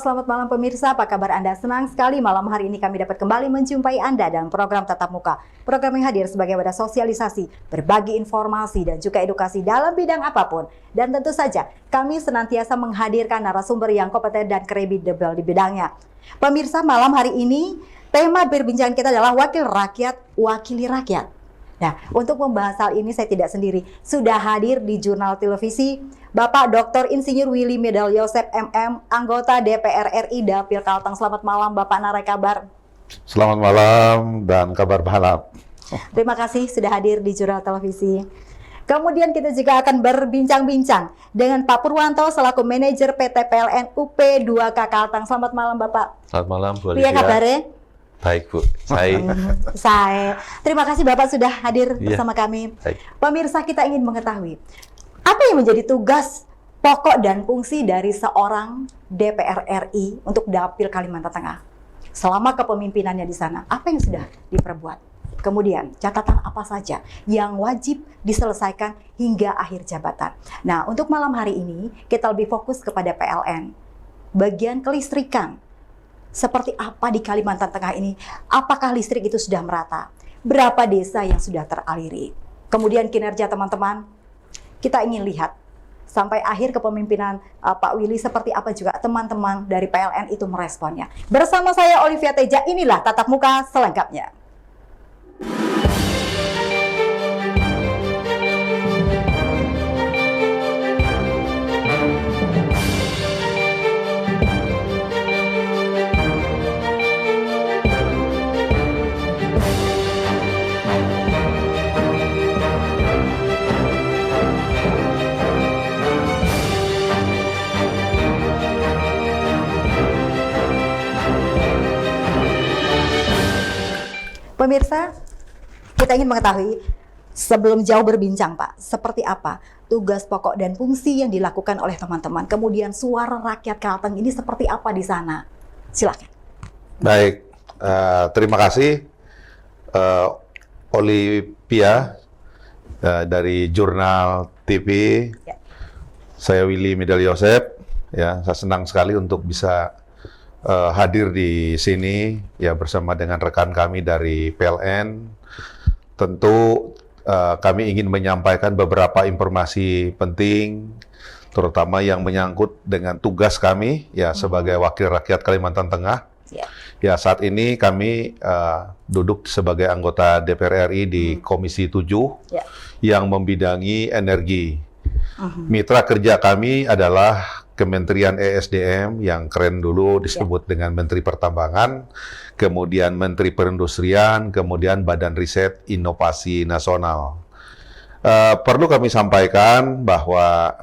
selamat malam pemirsa. Apa kabar Anda? Senang sekali malam hari ini kami dapat kembali menjumpai Anda dalam program Tatap Muka. Program yang hadir sebagai wadah sosialisasi, berbagi informasi dan juga edukasi dalam bidang apapun. Dan tentu saja kami senantiasa menghadirkan narasumber yang kompeten dan kredibel di bidangnya. Pemirsa, malam hari ini tema perbincangan kita adalah wakil rakyat, wakili rakyat. Nah, untuk membahas hal ini saya tidak sendiri. Sudah hadir di jurnal televisi Bapak Dr. Insinyur Willy Medal Yosep MM, anggota DPR RI Dapil Kalteng. Selamat malam Bapak, narai kabar. Selamat malam dan kabar bahagia. Terima kasih sudah hadir di jurnal televisi. Kemudian kita juga akan berbincang-bincang dengan Pak Purwanto selaku manajer PT PLN UP2K Kalteng. Selamat malam Bapak. Selamat malam Bu Iya kabarnya? Baik Bu, saya. Terima kasih Bapak sudah hadir bersama kami. Baik. Pemirsa, kita ingin mengetahui apa yang menjadi tugas pokok dan fungsi dari seorang DPR RI untuk Dapil Kalimantan Tengah selama kepemimpinannya di sana. Apa yang sudah diperbuat? Kemudian catatan apa saja yang wajib diselesaikan hingga akhir jabatan. Nah, untuk malam hari ini kita lebih fokus kepada PLN, bagian kelistrikan. Seperti apa di Kalimantan Tengah ini? Apakah listrik itu sudah merata? Berapa desa yang sudah teraliri? Kemudian kinerja teman-teman, kita ingin lihat sampai akhir kepemimpinan Pak Willy seperti apa juga teman-teman dari PLN itu meresponnya. Bersama saya Olivia Teja, inilah Tatap Muka selengkapnya. Pemirsa, kita ingin mengetahui sebelum jauh berbincang Pak, seperti apa tugas pokok dan fungsi yang dilakukan oleh teman-teman. Kemudian suara rakyat Kalteng ini seperti apa di sana? Silakan. Baik, terima kasih Olivia dari Jurnal TV. Ya. Saya Willy Medal Yosep. Ya, saya senang sekali untuk bisa hadir di sini ya bersama dengan rekan kami dari PLN. Tentu kami ingin menyampaikan beberapa informasi penting, terutama yang menyangkut dengan tugas kami ya sebagai wakil rakyat Kalimantan Tengah. Ya, saat ini kami duduk sebagai anggota DPR RI di Komisi 7 yang membidangi energi. Mitra kerja kami adalah Kementerian ESDM yang keren dulu disebut dengan Menteri Pertambangan, kemudian Menteri Perindustrian, kemudian Badan Riset Inovasi Nasional. Perlu kami sampaikan bahwa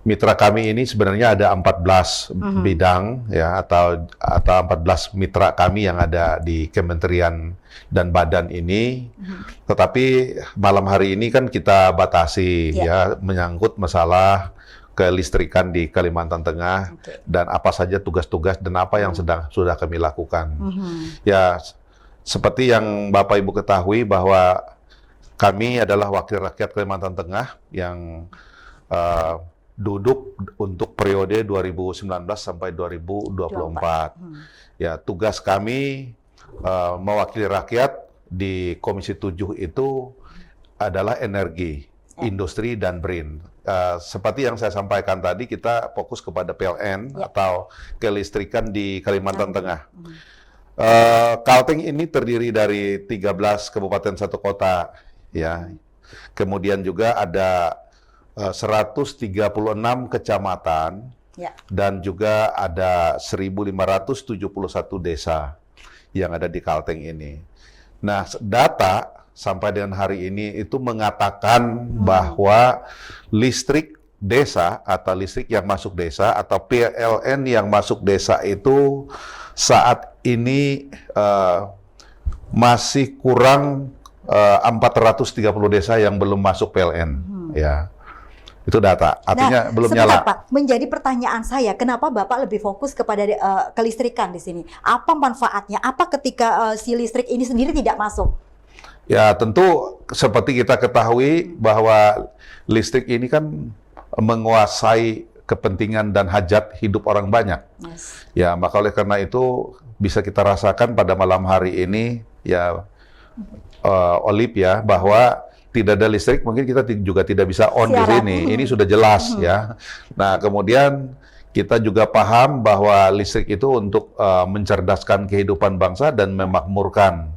mitra kami ini sebenarnya ada 14 bidang ya atau 14 mitra kami yang ada di kementerian dan badan ini. Tetapi malam hari ini kan kita batasi ya menyangkut masalah kelistrikan di Kalimantan Tengah dan apa saja tugas-tugas dan apa yang sudah kami lakukan. Ya, seperti yang Bapak Ibu ketahui bahwa kami adalah wakil rakyat Kalimantan Tengah yang duduk untuk periode 2019 sampai 2024. Ya, tugas kami mewakili rakyat di Komisi 7 itu adalah energi, industri dan BRIN. Seperti yang saya sampaikan tadi, kita fokus kepada PLN atau kelistrikan di Kalimantan Tengah. Kalteng ini terdiri dari 13 kabupaten 1 kota, ya. Kemudian juga ada 136 kecamatan dan juga ada 1.571 desa yang ada di Kalteng ini. Nah, data sampai dengan hari ini itu mengatakan bahwa listrik desa atau listrik yang masuk desa atau PLN yang masuk desa itu saat ini masih kurang 430 desa yang belum masuk PLN. Ya, itu data. Artinya belum nyala. Pak, menjadi pertanyaan saya, kenapa Bapak lebih fokus kepada kelistrikan di sini? Apa manfaatnya? Apa ketika si listrik ini sendiri tidak masuk? Ya, tentu seperti kita ketahui bahwa listrik ini kan menguasai kepentingan dan hajat hidup orang banyak. Yes. Ya, maka oleh karena itu bisa kita rasakan pada malam hari ini ya Olip ya, bahwa tidak ada listrik mungkin kita juga tidak bisa on di Siaran. sini. Ini sudah jelas ya. Nah, kemudian kita juga paham bahwa listrik itu untuk mencerdaskan kehidupan bangsa dan memakmurkan.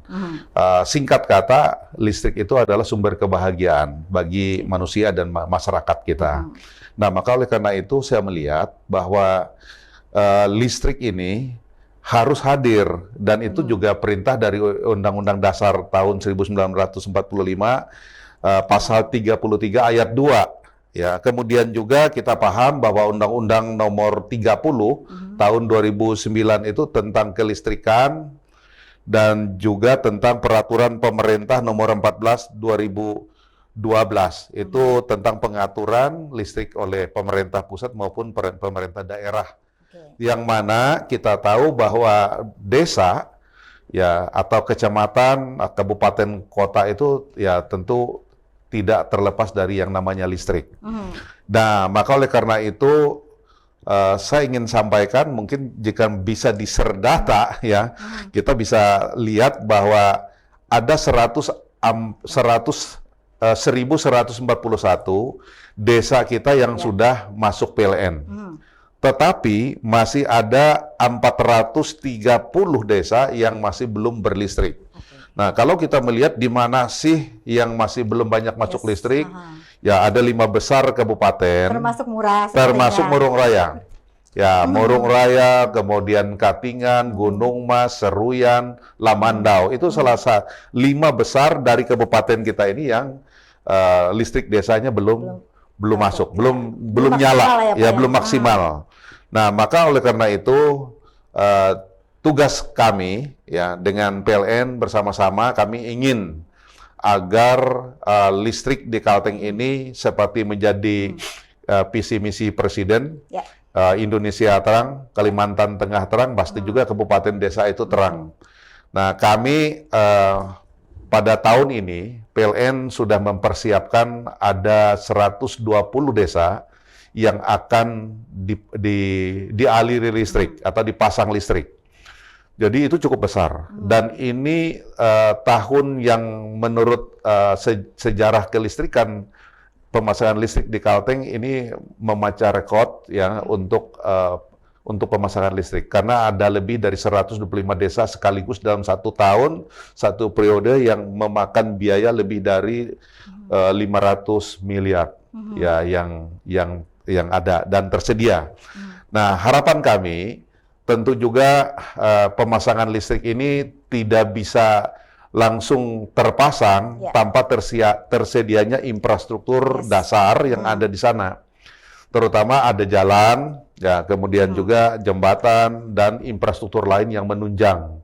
Singkat kata, listrik itu adalah sumber kebahagiaan bagi manusia dan masyarakat kita. Nah, maka oleh karena itu saya melihat bahwa listrik ini harus hadir, dan itu juga perintah dari Undang-Undang Dasar tahun 1945 pasal 33 ayat 2. Ya, kemudian juga kita paham bahwa Undang-Undang nomor 30 tahun 2009 itu tentang kelistrikan, dan juga tentang peraturan pemerintah nomor 14 2012 itu tentang pengaturan listrik oleh pemerintah pusat maupun pemerintah daerah. Yang mana kita tahu bahwa desa ya atau kecamatan, kabupaten, kota itu ya tentu tidak terlepas dari yang namanya listrik. Nah, maka oleh karena itu saya ingin sampaikan, mungkin jika bisa diserdata ya, kita bisa lihat bahwa ada 1141 desa kita yang sudah masuk PLN. Tetapi masih ada 430 desa yang masih belum berlistrik. Nah, kalau kita melihat di mana sih yang masih belum banyak masuk listrik, ya ada 5 besar kabupaten. Termasuk Murah. Termasuk Murung Raya. Ya, Murung Raya, kemudian Katingan, Gunung Mas, Seruyan, Lamandau. Itu salah satu 5 besar dari kabupaten kita ini yang listrik desanya belum masuk, belum nyala, ya belum maksimal. Nah, maka oleh karena itu tugas kami ya dengan PLN bersama-sama kami ingin agar listrik di Kalteng ini seperti menjadi visi misi Presiden. Indonesia terang, Kalimantan Tengah terang, pasti juga kabupaten desa itu terang. Nah, kami pada tahun ini PLN sudah mempersiapkan ada 120 desa yang akan dialiri listrik atau dipasang listrik. Jadi itu cukup besar. Dan ini tahun yang menurut sejarah kelistrikan, pemasangan listrik di Kalteng ini memecah rekor ya untuk pemasangan listrik, karena ada lebih dari 125 desa sekaligus dalam 1 tahun, 1 periode yang memakan biaya lebih dari 500 miliar ya yang ada dan tersedia. Nah, harapan kami tentu juga pemasangan listrik ini tidak bisa langsung terpasang tanpa tersedianya infrastruktur dasar yang ada di sana. Terutama ada jalan, ya, kemudian juga jembatan dan infrastruktur lain yang menunjang.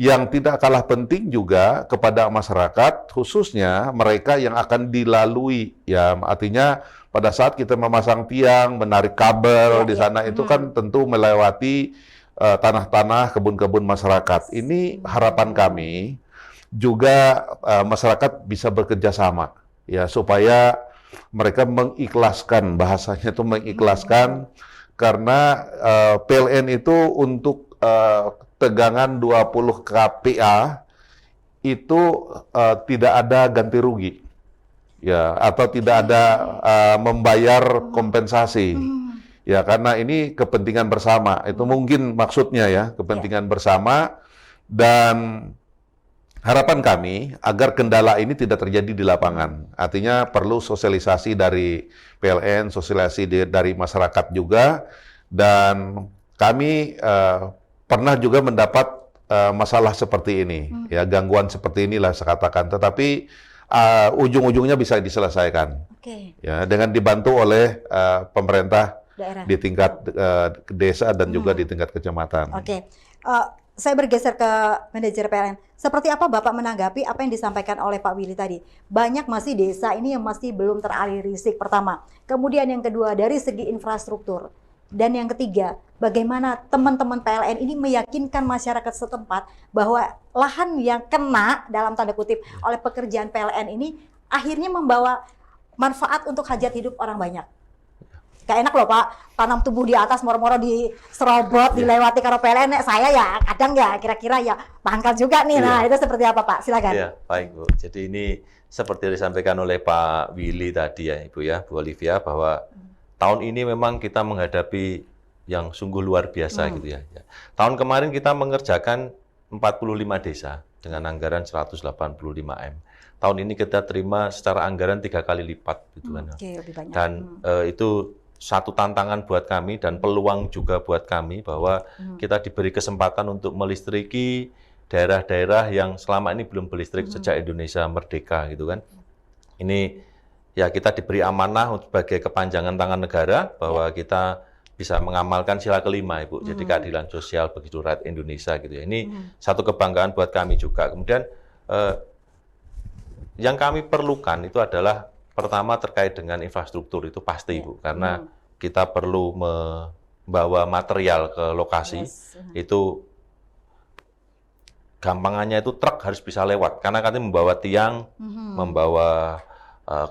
Yang tidak kalah penting juga kepada masyarakat, khususnya mereka yang akan dilalui, ya, artinya pada saat kita memasang tiang, menarik kabel di sana itu kan tentu melewati tanah-tanah, kebun-kebun masyarakat. Ini harapan kami juga masyarakat bisa bekerja sama, ya, supaya mereka mengikhlaskan, bahasanya itu mengikhlaskan, karena PLN itu untuk tegangan 20 kPa itu tidak ada ganti rugi, ya, atau tidak ada membayar kompensasi, ya, karena ini kepentingan bersama. Itu mungkin maksudnya ya, kepentingan bersama. Dan harapan kami agar kendala ini tidak terjadi di lapangan. Artinya perlu sosialisasi dari PLN, sosialisasi dari masyarakat juga. Dan kami pernah juga mendapat masalah seperti ini, ya, gangguan seperti inilah saya katakan. Tetapi ujung-ujungnya bisa diselesaikan, ya, dengan dibantu oleh pemerintah daerah di tingkat desa dan juga di tingkat kecamatan. Saya bergeser ke manajer PLN. Seperti apa Bapak menanggapi apa yang disampaikan oleh Pak Willy tadi? Banyak masih desa ini yang masih belum teraliri listrik, pertama. Kemudian yang kedua, dari segi infrastruktur. Dan yang ketiga, bagaimana teman-teman PLN ini meyakinkan masyarakat setempat bahwa lahan yang kena, dalam tanda kutip, oleh pekerjaan PLN ini akhirnya membawa manfaat untuk hajat hidup orang banyak. Gak enak loh Pak, tanam tubuh di atas moro-moro di serobot, dilewati karo PLN. Saya ya kadang ya kira-kira ya pangkal juga nih. Nah itu seperti apa Pak? Silakan. Iya, baik Bu. Jadi ini seperti yang disampaikan oleh Pak Willy tadi ya Ibu ya, Bu Olivia, bahwa tahun ini memang kita menghadapi yang sungguh luar biasa gitu ya. Tahun kemarin kita mengerjakan 45 desa dengan anggaran 185 M. Tahun ini kita terima secara anggaran 3 kali lipat gitu kan. Oke, lebih banyak. Dan itu satu tantangan buat kami dan peluang juga buat kami bahwa kita diberi kesempatan untuk melistriki daerah-daerah yang selama ini belum berlistrik sejak Indonesia merdeka gitu kan. Ini ya kita diberi amanah sebagai kepanjangan tangan negara bahwa kita bisa mengamalkan sila kelima Ibu. Jadi keadilan sosial begitu rakyat Indonesia gitu ya. Ini satu kebanggaan buat kami juga. Kemudian yang kami perlukan itu adalah pertama terkait dengan infrastruktur itu pasti Ibu, karena kita perlu membawa material ke lokasi. Itu gampangannya itu truk harus bisa lewat, karena kami membawa tiang, membawa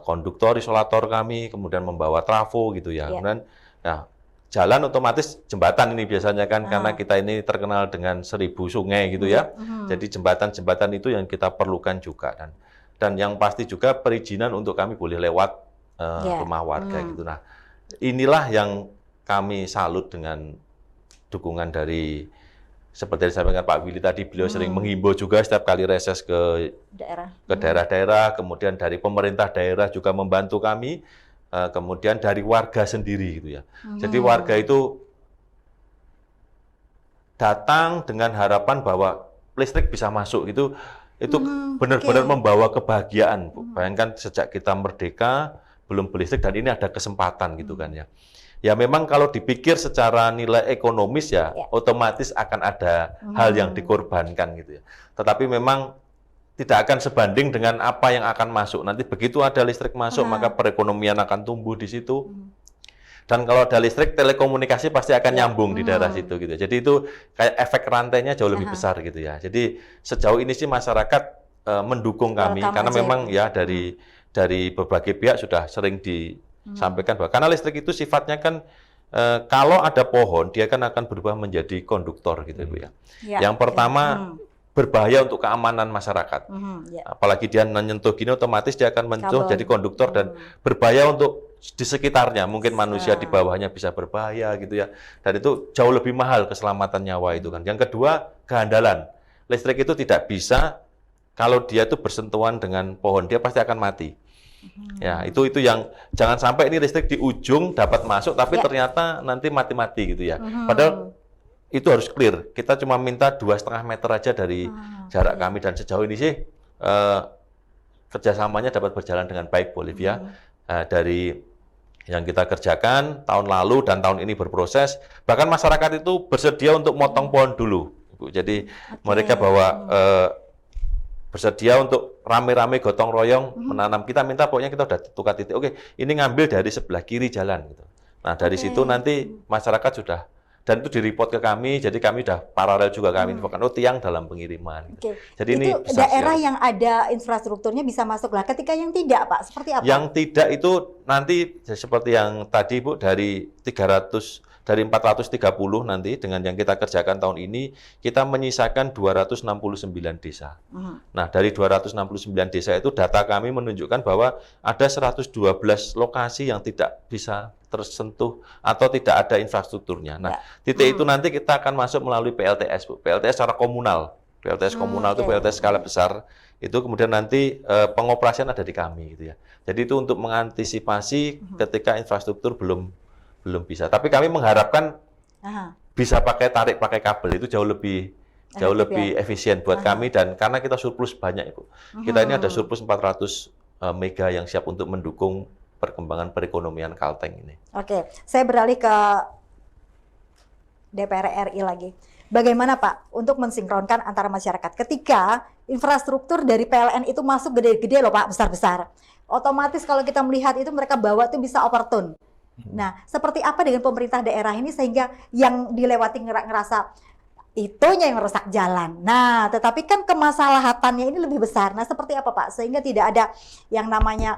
konduktor, isolator kami, kemudian membawa trafo gitu ya. Kemudian ya, jalan otomatis jembatan ini biasanya kan, karena kita ini terkenal dengan 1000 sungai gitu ya. Jadi jembatan-jembatan itu yang kita perlukan juga, dan yang pasti juga perizinan untuk kami boleh lewat rumah warga gitu. Nah, inilah yang kami salut dengan dukungan dari seperti yang disampaikan Pak Willy tadi, beliau sering menghimbau juga setiap kali reses ke daerah-daerah, kemudian dari pemerintah daerah juga membantu kami, kemudian dari warga sendiri gitu ya. Jadi warga itu datang dengan harapan bahwa listrik bisa masuk gitu. Itu benar-benar membawa kebahagiaan, Bu. Bayangkan sejak kita merdeka belum berlistrik dan ini ada kesempatan gitu kan ya. Ya memang kalau dipikir secara nilai ekonomis ya otomatis akan ada hal yang dikorbankan gitu ya. Tetapi memang tidak akan sebanding dengan apa yang akan masuk. Nanti begitu ada listrik masuk maka perekonomian akan tumbuh di situ. Dan kalau ada listrik, telekomunikasi pasti akan nyambung di daerah situ gitu. Jadi itu kayak efek rantainya jauh lebih besar gitu ya. Jadi sejauh ini sih masyarakat mendukung kami karena memang ya dari berbagai pihak sudah sering disampaikan bahwa karena listrik itu sifatnya kan kalau ada pohon dia kan akan berubah menjadi konduktor gitu Bu ya. Yang pertama berbahaya untuk keamanan masyarakat. Apalagi dia menyentuh gini otomatis dia akan menyentuh jadi konduktor dan berbahaya untuk di sekitarnya, mungkin manusia di bawahnya bisa berbahaya gitu ya. Dan itu jauh lebih mahal keselamatan nyawa itu kan. Yang kedua, kehandalan. Listrik itu tidak bisa kalau dia itu bersentuhan dengan pohon, dia pasti akan mati. Ya, itu yang jangan sampai ini listrik di ujung dapat masuk tapi ternyata nanti mati-mati gitu ya. Padahal itu harus clear. Kita cuma minta 2,5 meter aja dari jarak kami dan sejauh ini sih kerjasamanya dapat berjalan dengan baik, Bolivia. Dari yang kita kerjakan tahun lalu dan tahun ini berproses, bahkan masyarakat itu bersedia untuk motong pohon dulu, Bu. Jadi mereka bawa bersedia untuk rame-rame gotong royong menanam. Kita minta pokoknya kita udah tukar titik. Oke, ini ngambil dari sebelah kiri jalan gitu. Nah dari situ nanti masyarakat sudah. Dan itu direport ke kami, jadi kami sudah paralel juga kami infokan, tiang dalam pengiriman. Jadi itu ini daerah yang ada infrastrukturnya bisa masuk lah. Ketika yang tidak, Pak, seperti apa? Yang tidak itu nanti seperti yang tadi Bu, dari 430 nanti dengan yang kita kerjakan tahun ini, kita menyisakan 269 desa. Nah, dari 269 desa itu data kami menunjukkan bahwa ada 112 lokasi yang tidak bisa tersentuh atau tidak ada infrastrukturnya. Nah, titik itu nanti kita akan masuk melalui PLTS, Bu. PLTS secara komunal. PLTS komunal itu PLTS skala besar. Itu kemudian nanti pengoperasian ada di kami gitu ya. Jadi itu untuk mengantisipasi ketika infrastruktur belum bisa. Tapi kami mengharapkan bisa tarik pakai kabel itu jauh lebih efisien buat kami dan karena kita surplus banyak Ibu. Kita ini ada surplus 400 mega yang siap untuk mendukung perkembangan perekonomian Kalteng ini. Oke, saya beralih ke DPR RI lagi. Bagaimana Pak untuk mensinkronkan antara masyarakat ketika infrastruktur dari PLN itu masuk gede-gede loh Pak, besar-besar. Otomatis kalau kita melihat itu mereka bawa itu bisa overtune. Nah, seperti apa dengan pemerintah daerah ini sehingga yang dilewati ngerasa itunya yang merusak jalan. Nah, tetapi kan kemasalahatannya ini lebih besar. Nah, seperti apa Pak? Sehingga tidak ada yang namanya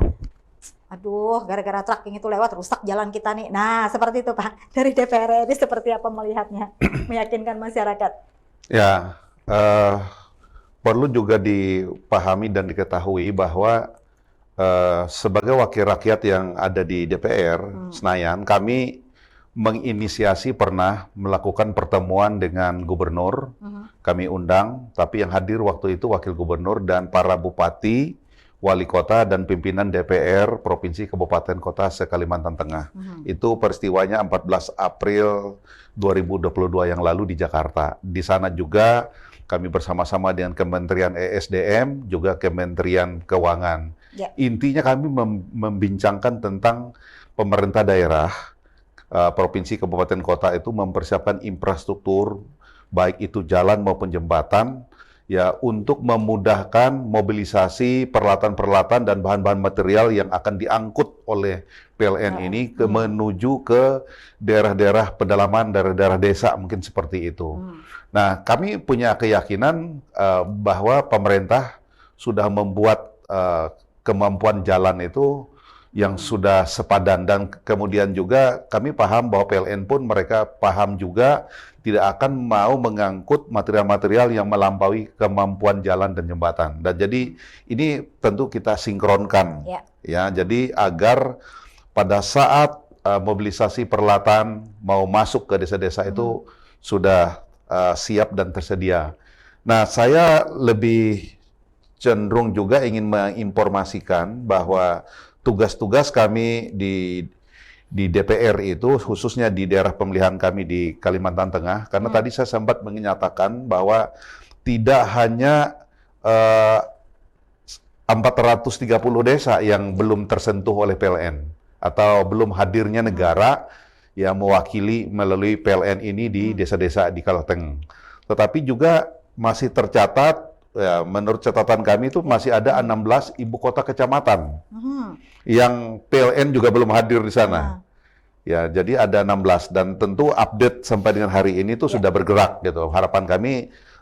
Aduh, gara-gara trucking itu lewat rusak jalan kita nih. Nah, seperti itu Pak. Dari DPR RI seperti apa melihatnya? Meyakinkan masyarakat. Ya, perlu juga dipahami dan diketahui bahwa sebagai wakil rakyat yang ada di DPR Senayan, kami menginisiasi pernah melakukan pertemuan dengan gubernur. Kami undang, tapi yang hadir waktu itu wakil gubernur dan para bupati, wali kota, dan pimpinan DPR Provinsi Kabupaten Kota se-Kalimantan Tengah. Itu peristiwanya 14 April 2022 yang lalu di Jakarta. Di sana juga kami bersama-sama dengan Kementerian ESDM, juga Kementerian Keuangan. Intinya kami membincangkan tentang pemerintah daerah, provinsi, kabupaten, kota itu mempersiapkan infrastruktur, baik itu jalan maupun jembatan, ya untuk memudahkan mobilisasi peralatan-peralatan dan bahan-bahan material yang akan diangkut oleh PLN ini menuju ke daerah-daerah pedalaman, daerah-daerah desa mungkin seperti itu. Nah, kami punya keyakinan bahwa pemerintah sudah membuat kemampuan jalan itu yang sudah sepadan, dan kemudian juga kami paham bahwa PLN pun mereka paham juga tidak akan mau mengangkut material-material yang melampaui kemampuan jalan dan jembatan. Dan jadi ini tentu kita sinkronkan, ya. Jadi agar pada saat mobilisasi peralatan mau masuk ke desa-desa itu sudah siap dan tersedia. Nah, saya lebih cenderung juga ingin menginformasikan bahwa tugas-tugas kami di DPR itu, khususnya di daerah pemilihan kami di Kalimantan Tengah, karena tadi saya sempat menyatakan bahwa tidak hanya 430 desa yang belum tersentuh oleh PLN, atau belum hadirnya negara yang mewakili melalui PLN ini di desa-desa di Kalteng. Tetapi juga masih tercatat, ya, menurut catatan kami itu masih ada 16 ibu kota kecamatan yang PLN juga belum hadir di sana. Ya, jadi ada 16, dan tentu update sampai dengan hari ini tuh sudah bergerak gitu. Harapan kami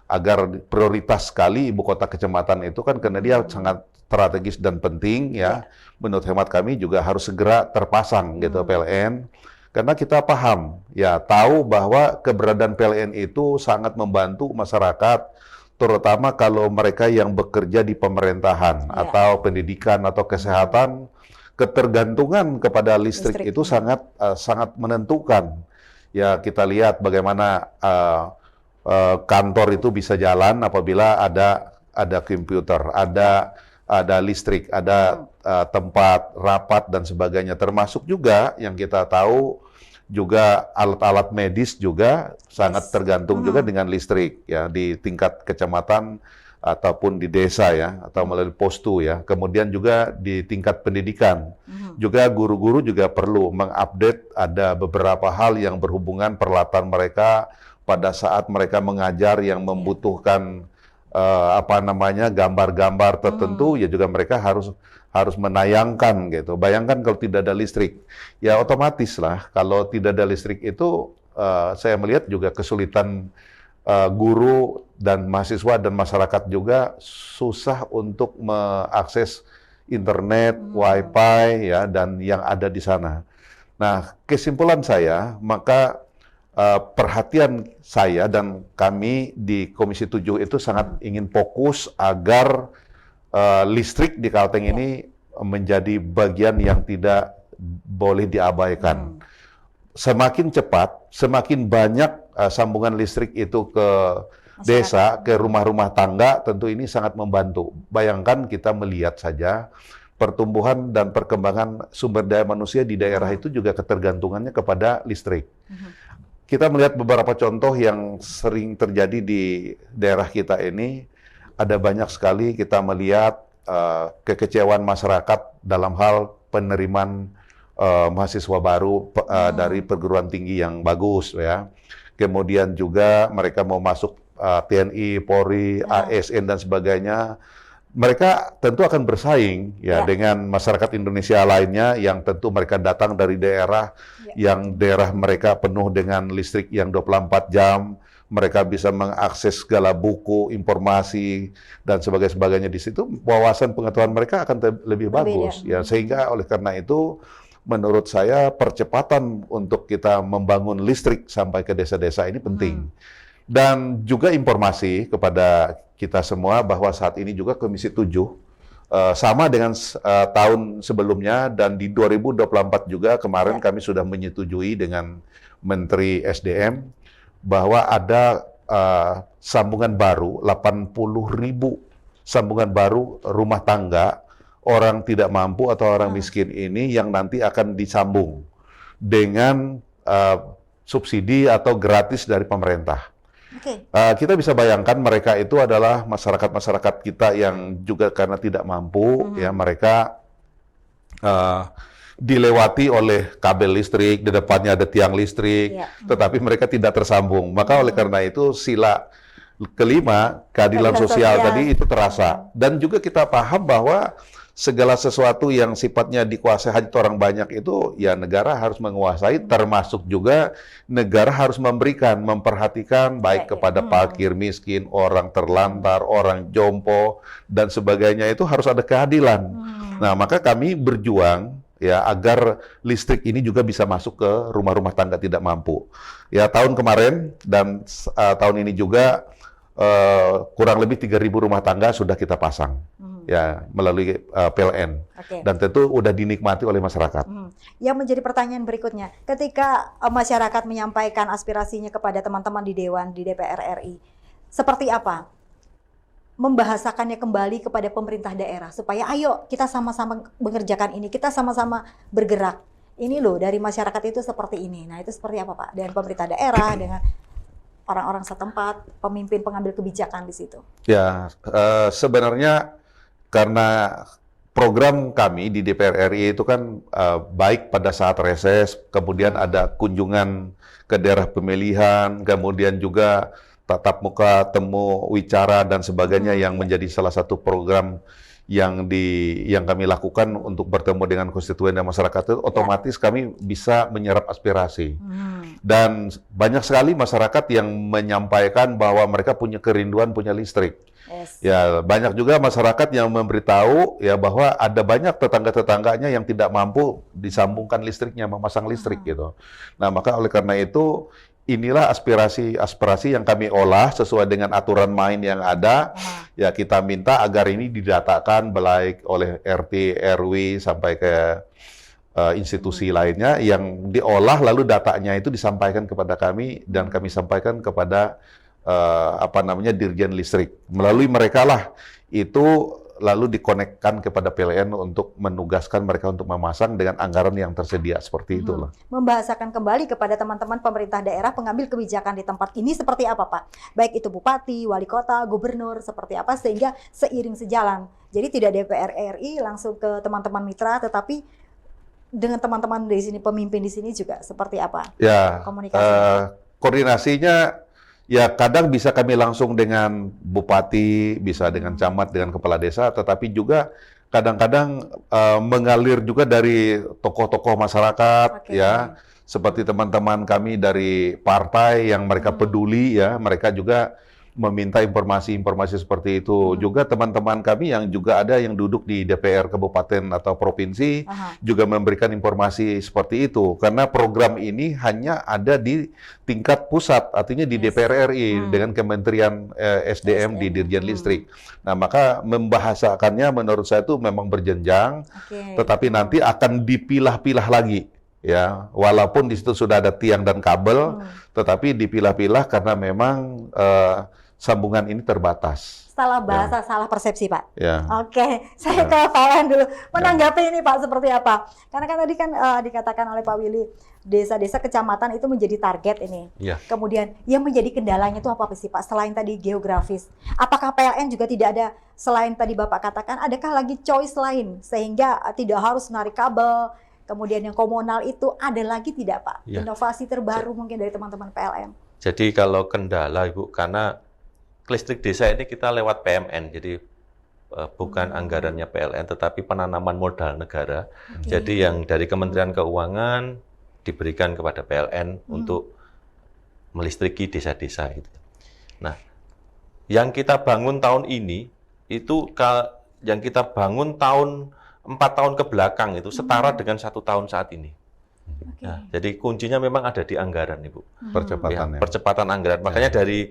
agar prioritas sekali ibu kota kecamatan itu kan karena dia sangat strategis dan penting ya. Menurut hemat kami juga harus segera terpasang gitu PLN. Karena kita paham, ya tahu bahwa keberadaan PLN itu sangat membantu masyarakat, terutama kalau mereka yang bekerja di pemerintahan atau pendidikan atau kesehatan, ketergantungan kepada listrik itu sangat menentukan. Ya kita lihat bagaimana kantor itu bisa jalan apabila ada komputer, ada listrik, ada tempat rapat dan sebagainya. Termasuk juga yang kita tahu juga alat-alat medis juga sangat tergantung juga dengan listrik ya di tingkat kecamatan ataupun di desa ya, atau melalui postu ya. Kemudian juga di tingkat pendidikan. Juga guru-guru juga perlu mengupdate ada beberapa hal yang berhubungan peralatan mereka pada saat mereka mengajar yang membutuhkan gambar-gambar tertentu ya, juga mereka harus menayangkan gitu. Bayangkan kalau tidak ada listrik, ya otomatis lah kalau tidak ada listrik itu saya melihat juga kesulitan guru dan mahasiswa dan masyarakat juga susah untuk mengakses internet, wifi ya, dan yang ada di sana. Nah, kesimpulan saya, maka perhatian saya dan kami di Komisi 7 itu sangat ingin fokus agar listrik di Kalteng ini menjadi bagian yang tidak boleh diabaikan. Semakin cepat, semakin banyak sambungan listrik itu ke desa, ke rumah-rumah tangga, tentu ini sangat membantu. Bayangkan kita melihat saja pertumbuhan dan perkembangan sumber daya manusia di daerah itu juga ketergantungannya kepada listrik. Kita melihat beberapa contoh yang sering terjadi di daerah kita ini. Ada banyak sekali kita melihat kekecewaan masyarakat dalam hal penerimaan mahasiswa baru dari perguruan tinggi yang bagus ya. Kemudian juga mereka mau masuk TNI, Polri, ASN dan sebagainya. Mereka tentu akan bersaing ya dengan masyarakat Indonesia lainnya yang tentu mereka datang dari daerah yang daerah mereka penuh dengan listrik yang 24 jam, mereka bisa mengakses segala buku, informasi dan sebagainya di situ, wawasan pengetahuan mereka akan lebih bagus. Ya, sehingga oleh karena itu menurut saya percepatan untuk kita membangun listrik sampai ke desa-desa ini penting. Dan juga informasi kepada kita semua bahwa saat ini juga Komisi 7 sama dengan tahun sebelumnya, dan di 2024 juga kemarin kami sudah menyetujui dengan Menteri SDM bahwa ada sambungan baru, 80.000 sambungan baru rumah tangga orang tidak mampu atau orang miskin ini yang nanti akan disambung dengan subsidi atau gratis dari pemerintah. Kita bisa bayangkan mereka itu adalah masyarakat-masyarakat kita yang juga karena tidak mampu, ya mereka dilewati oleh kabel listrik, di depannya ada tiang listrik, tetapi mereka tidak tersambung. Maka oleh karena itu sila kelima, keadilan sosial tadi itu terasa. Dan juga kita paham bahwa segala sesuatu yang sifatnya dikuasai hanya orang banyak itu, ya negara harus menguasai, termasuk juga negara harus memberikan, memperhatikan baik kepada fakir miskin, orang terlantar, orang jompo, dan sebagainya, itu harus ada keadilan. Nah, maka kami berjuang ya agar listrik ini juga bisa masuk ke rumah-rumah tangga tidak mampu. Ya, tahun kemarin dan tahun ini juga kurang lebih 3.000 rumah tangga sudah kita pasang. Ya, melalui PLN. Dan tentu udah dinikmati oleh masyarakat. Yang menjadi pertanyaan berikutnya, ketika masyarakat menyampaikan aspirasinya kepada teman-teman di Dewan, di DPR RI, seperti apa membahasakannya kembali kepada pemerintah daerah, supaya ayo kita sama-sama mengerjakan ini, kita sama-sama bergerak. Ini loh, dari masyarakat itu seperti ini. Nah, itu seperti apa, Pak? Dengan pemerintah daerah, dengan orang-orang setempat, pemimpin pengambil kebijakan di situ. Ya, sebenarnya karena program kami di DPR RI itu kan baik pada saat reses, kemudian ada kunjungan ke daerah pemilihan, kemudian juga tatap muka, temu, wicara, dan sebagainya yang menjadi salah satu program yang kami lakukan untuk bertemu dengan konstituen dan masyarakat, itu otomatis kami bisa menyerap aspirasi. Dan banyak sekali masyarakat yang menyampaikan bahwa mereka punya kerinduan, punya listrik. Ya, banyak juga masyarakat yang memberitahu ya bahwa ada banyak tetangga-tetangganya yang tidak mampu disambungkan listriknya, memasang listrik gitu. Nah, maka oleh karena itu inilah aspirasi yang kami olah sesuai dengan aturan main yang ada. Ya, kita minta agar ini didatakan baik oleh RT, RW sampai ke institusi lainnya yang diolah, lalu datanya itu disampaikan kepada kami dan kami sampaikan kepada Dirjen Listrik. Melalui mereka lah itu lalu dikonekkan kepada PLN untuk menugaskan mereka untuk memasang dengan anggaran yang tersedia seperti itulah. Membahasakan kembali kepada teman-teman pemerintah daerah pengambil kebijakan di tempat ini seperti apa, Pak? Baik itu bupati, wali kota, gubernur, seperti apa, sehingga seiring sejalan. Jadi tidak DPR RI langsung ke teman-teman mitra, tetapi dengan teman-teman di sini, pemimpin di sini juga seperti apa? Ya, komunikasinya? Koordinasinya ya kadang bisa kami langsung dengan bupati, bisa dengan camat, dengan kepala desa, tetapi juga kadang-kadang mengalir juga dari tokoh-tokoh masyarakat, ya, seperti teman-teman kami dari partai yang mereka peduli, ya, mereka juga meminta informasi-informasi seperti itu. Juga teman-teman kami yang juga ada yang duduk di DPR kabupaten atau provinsi juga memberikan informasi seperti itu. Karena program ini hanya ada di tingkat pusat, artinya di DPR RI dengan Kementerian SDM di Dirjen Listrik. Nah, maka membahasakannya menurut saya itu memang berjenjang, tetapi nanti akan dipilah-pilah lagi. Ya, walaupun di situ sudah ada tiang dan kabel, tetapi dipilah-pilah karena memang sambungan ini terbatas. Salah bahasa, salah persepsi, Pak. Ya. Oke, saya ke Pak Wan dulu. Menanggapi ini, Pak, seperti apa? Karena kan tadi kan dikatakan oleh Pak Willy, desa-desa kecamatan itu menjadi target ini. Kemudian yang menjadi kendalanya itu apa sih, Pak? Selain tadi geografis, apakah PLN juga tidak ada, selain tadi Bapak katakan, adakah lagi choice lain sehingga tidak harus narik kabel? Kemudian yang komunal itu ada lagi tidak, Pak? Inovasi terbaru mungkin dari teman-teman PLN. Jadi kalau kendala, Ibu, karena listrik desa ini kita lewat PMN, jadi bukan anggarannya PLN, tetapi penanaman modal negara. Jadi yang dari Kementerian Keuangan diberikan kepada PLN untuk melistriki desa-desa. Gitu. Nah, yang kita bangun tahun ini itu yang kita bangun 4 tahun ke belakang itu setara dengan 1 tahun saat ini. Oke. Nah, jadi kuncinya memang ada di anggaran, Ibu. Percepatan ya. Percepatan anggaran. Makanya dari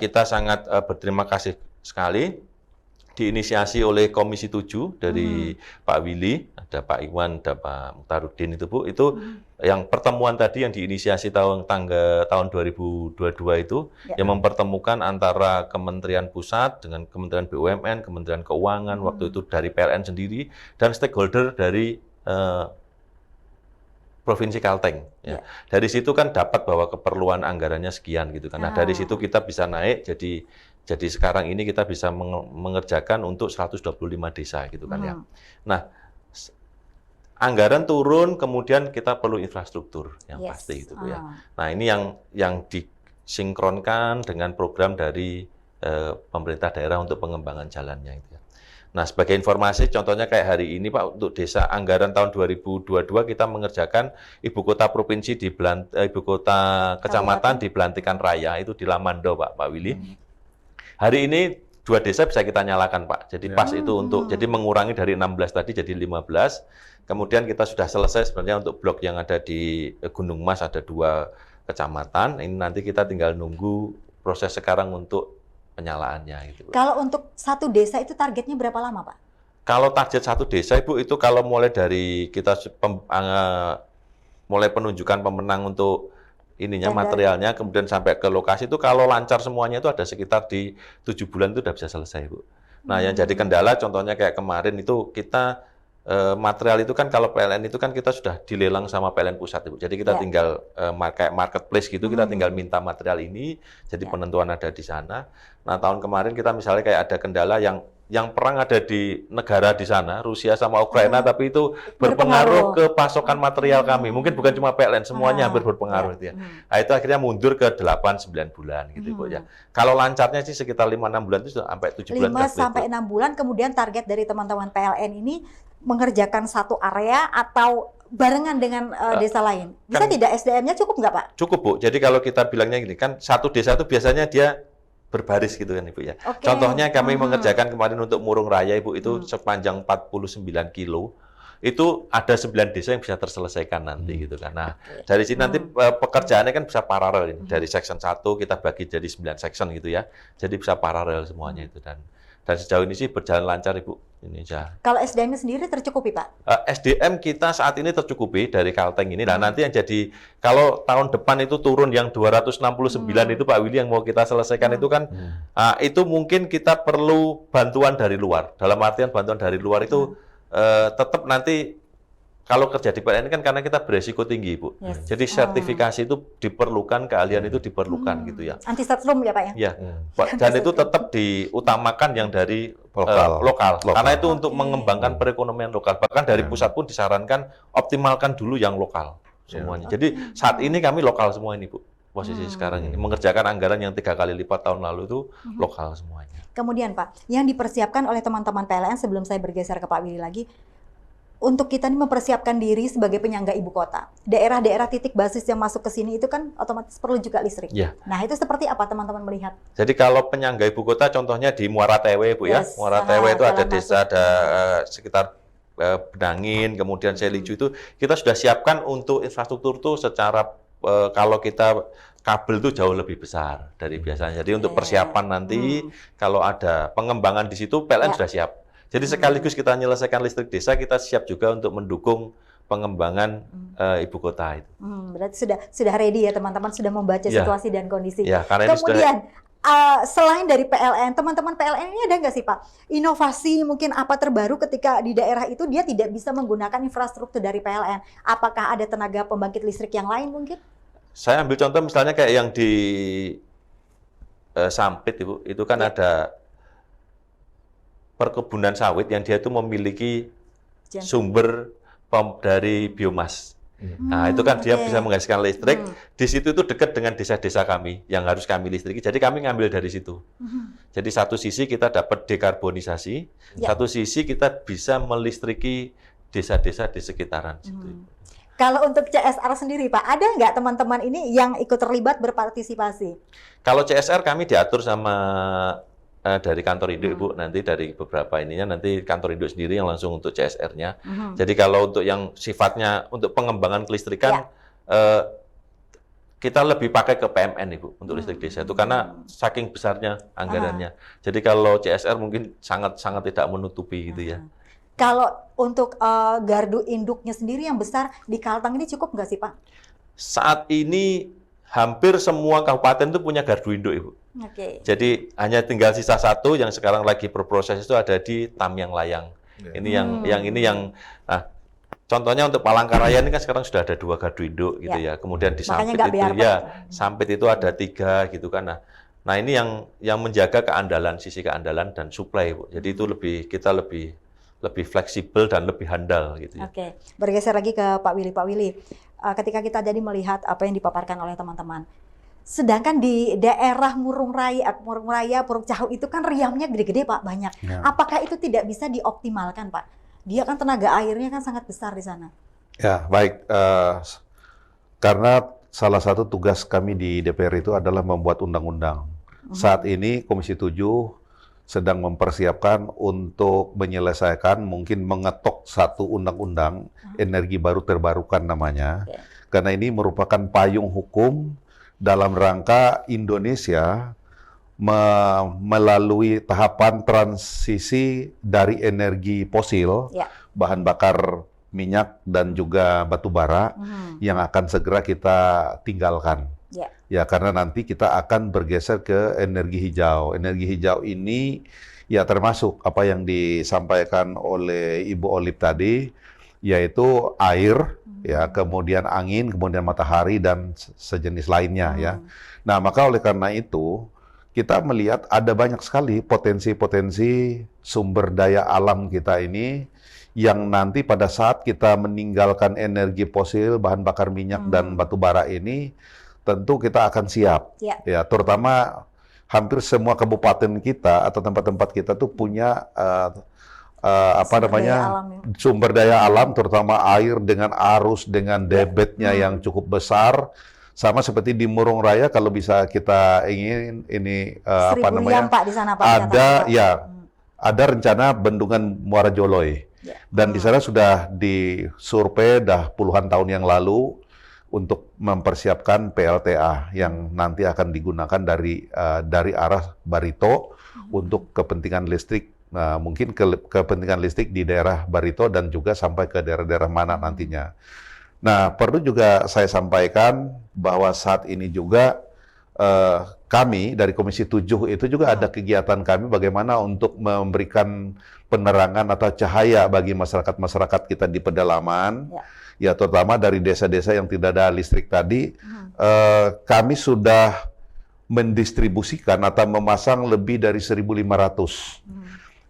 kita sangat berterima kasih sekali diinisiasi oleh Komisi 7 dari Pak Willy, ada Pak Iwan, ada Pak Mukhtaruddin itu Bu, itu yang pertemuan tadi yang diinisiasi tahun 2022 itu yang mempertemukan antara Kementerian Pusat dengan Kementerian BUMN, Kementerian Keuangan, waktu itu dari PLN sendiri dan stakeholder dari Provinsi Kalteng. Ya. Dari situ kan dapat bahwa keperluan anggarannya sekian gitu kan. Nah, dari situ kita bisa naik jadi sekarang ini kita bisa mengerjakan untuk 125 desa gitu kan ya. Nah, anggaran turun kemudian kita perlu infrastruktur yang pasti gitu ya. Nah, ini yang disinkronkan dengan program dari pemerintah daerah untuk pengembangan jalannya itu ya. Nah, sebagai informasi, contohnya kayak hari ini Pak, untuk desa anggaran tahun 2022 kita mengerjakan ibu kota provinsi ibu kota kecamatan di Belantikan Raya itu di Lamando Pak Willy. Hari ini 2 desa bisa kita nyalakan Pak. Jadi pas itu jadi mengurangi dari 16 tadi jadi 15. Kemudian kita sudah selesai sebenarnya untuk blok yang ada di Gunung Mas ada 2 kecamatan. Ini nanti kita tinggal nunggu proses sekarang untuk penyalaannya gitu. Kalau untuk satu desa itu targetnya berapa lama, Pak? Kalau target satu desa Ibu itu kalau mulai dari kita mulai penunjukan pemenang untuk materialnya kemudian sampai ke lokasi itu kalau lancar semuanya itu ada sekitar di 7 bulan itu sudah bisa selesai Bu. Nah, yang jadi kendala contohnya kayak kemarin itu kita material itu kan kalau PLN itu kan kita sudah dilelang sama PLN pusat Ibu. Jadi kita tinggal kayak marketplace gitu kita tinggal minta material ini jadi penentuan ada di sana. Nah, tahun kemarin kita misalnya kayak ada kendala yang perang ada di negara di sana, Rusia sama Ukraina, tapi itu berpengaruh ke pasokan material kami. Mungkin bukan cuma PLN, semuanya hampir berpengaruh. Ya. Nah, itu akhirnya mundur ke 8-9 bulan gitu Bu ya. Kalau lancarnya sih sekitar 5-6 bulan itu sudah sampai 7 bulan. 5 sampai 6 bulan, kemudian target dari teman-teman PLN ini mengerjakan satu area atau barengan dengan desa lain. Bisa tidak SDM-nya cukup nggak Pak? Cukup Bu, jadi kalau kita bilangnya gini, kan satu desa itu biasanya dia berbaris gitu kan Ibu ya. Contohnya kami mengerjakan kemarin untuk Murung Raya Ibu itu sepanjang 49 kilo. Itu ada 9 desa yang bisa terselesaikan nanti gitu kan. Nah, dari sini nanti pekerjaannya kan bisa paralel ini. Dari section 1 kita bagi jadi 9 section gitu ya. Jadi bisa paralel semuanya itu dan sejauh ini sih berjalan lancar Ibu. Ini aja. Kalau SDM-nya sendiri tercukupi Pak? SDM kita saat ini tercukupi dari Kalteng ini. Nah, nanti yang jadi kalau tahun depan itu turun yang 269 itu Pak Willy yang mau kita selesaikan itu kan itu mungkin kita perlu bantuan dari luar. Dalam artian bantuan dari luar itu tetap nanti kalau kerja di PLN kan karena kita beresiko tinggi, Bu. Jadi sertifikasi itu diperlukan, keahlian itu diperlukan gitu ya. Anti setrum ya Pak ya? Iya. Dan itu tetap diutamakan yang dari lokal. Karena itu untuk mengembangkan perekonomian lokal. Bahkan dari pusat pun disarankan optimalkan dulu yang lokal semuanya. Jadi saat ini kami lokal semua ini, Bu. Posisi sekarang ini mengerjakan anggaran yang 3 kali lipat tahun lalu itu lokal semuanya. Kemudian Pak, yang dipersiapkan oleh teman-teman PLN sebelum saya bergeser ke Pak Willy lagi, untuk kita ini mempersiapkan diri sebagai penyangga ibu kota. Daerah-daerah titik basis yang masuk ke sini itu kan otomatis perlu juga listrik. Nah, itu seperti apa teman-teman melihat? Jadi kalau penyangga ibu kota contohnya di Muara Tewe Bu ya. Muara Tewe itu ada desa, ada sekitar Benangin, kemudian Seliju itu kita sudah siapkan untuk infrastruktur itu secara kalau kita kabel itu jauh lebih besar dari biasanya. Jadi untuk persiapan nanti kalau ada pengembangan di situ PLN sudah siap. Jadi sekaligus kita menyelesaikan listrik desa, kita siap juga untuk mendukung pengembangan ibu kota itu. Berarti sudah ready ya teman-teman, sudah membaca situasi dan kondisi. Kemudian selain dari PLN, teman-teman PLN ini ada nggak sih Pak inovasi mungkin apa terbaru ketika di daerah itu dia tidak bisa menggunakan infrastruktur dari PLN? Apakah ada tenaga pembangkit listrik yang lain mungkin? Saya ambil contoh misalnya kayak yang di Sampit Ibu, itu kan ada perkebunan sawit yang dia itu memiliki sumber dari biomas. Nah, itu kan dia bisa menghasilkan listrik. Di situ itu dekat dengan desa-desa kami yang harus kami listriki. Jadi kami ngambil dari situ. Jadi satu sisi kita dapat dekarbonisasi, satu sisi kita bisa melistriki desa-desa di sekitaran situ. Kalau untuk CSR sendiri Pak, ada nggak teman-teman ini yang ikut terlibat berpartisipasi? Kalau CSR kami diatur sama dari kantor induk Ibu, nanti dari beberapa ininya nanti kantor induk sendiri yang langsung untuk CSR-nya. Jadi kalau untuk yang sifatnya untuk pengembangan kelistrikan, kita lebih pakai ke PMN Ibu untuk listrik desa itu karena saking besarnya anggarannya. Jadi kalau CSR mungkin sangat tidak menutupi gitu ya. Kalau untuk gardu induknya sendiri yang besar di Kalteng ini cukup nggak sih Pak? Saat ini hampir semua kabupaten itu punya gardu induk Ibu. Oke. Jadi hanya tinggal sisa satu yang sekarang lagi berproses itu ada di Tamyang Layang. Ini yang nah, contohnya untuk Palangkaraya ini kan sekarang sudah ada 2 gardu induk gitu ya. Kemudian di Sampit itu Sampit itu ada 3 gitu kan. Nah ini yang menjaga sisi keandalan dan suplai Bu. Jadi itu kita lebih fleksibel dan lebih handal gitu ya. Oke, bergeser lagi ke Pak Willy. Pak Willy, ketika kita jadi melihat apa yang dipaparkan oleh teman-teman, sedangkan di daerah Murung Raya, Puruk Cahu itu kan riamnya gede-gede Pak, banyak. Ya. Apakah itu tidak bisa dioptimalkan Pak? Dia kan tenaga airnya kan sangat besar di sana. Ya, baik. Karena salah satu tugas kami di DPR itu adalah membuat undang-undang. Saat ini Komisi 7 sedang mempersiapkan untuk menyelesaikan, mungkin mengetok satu undang-undang energi baru terbarukan namanya. Karena ini merupakan payung hukum dalam rangka Indonesia melalui tahapan transisi dari energi fosil, bahan bakar minyak dan juga batu bara yang akan segera kita tinggalkan. Ya, karena nanti kita akan bergeser ke energi hijau. Energi hijau ini ya termasuk apa yang disampaikan oleh Ibu Olip tadi, yaitu air, ya, kemudian angin, kemudian matahari dan sejenis lainnya ya. Nah, maka oleh karena itu kita melihat ada banyak sekali potensi-potensi sumber daya alam kita ini yang nanti pada saat kita meninggalkan energi fosil, bahan bakar minyak dan batu bara ini, tentu kita akan siap, ya, terutama hampir semua kabupaten kita atau tempat-tempat kita tuh punya sumber daya alam, terutama air dengan arus dengan debitnya yang cukup besar, sama seperti di Murung Raya kalau bisa kita ingin ini Pak, di sana, Pak, ada rencana bendungan Muara Joloy dan di sana sudah disurvei puluhan tahun yang lalu untuk mempersiapkan PLTA yang nanti akan digunakan dari arah Barito untuk kepentingan listrik, mungkin kepentingan listrik di daerah Barito dan juga sampai ke daerah-daerah mana nantinya. Nah, perlu juga saya sampaikan bahwa saat ini juga kami dari Komisi 7 itu juga ada kegiatan kami bagaimana untuk memberikan penerangan atau cahaya bagi masyarakat-masyarakat kita di pedalaman. Ya, terutama dari desa-desa yang tidak ada listrik tadi, kami sudah mendistribusikan atau memasang lebih dari 1.500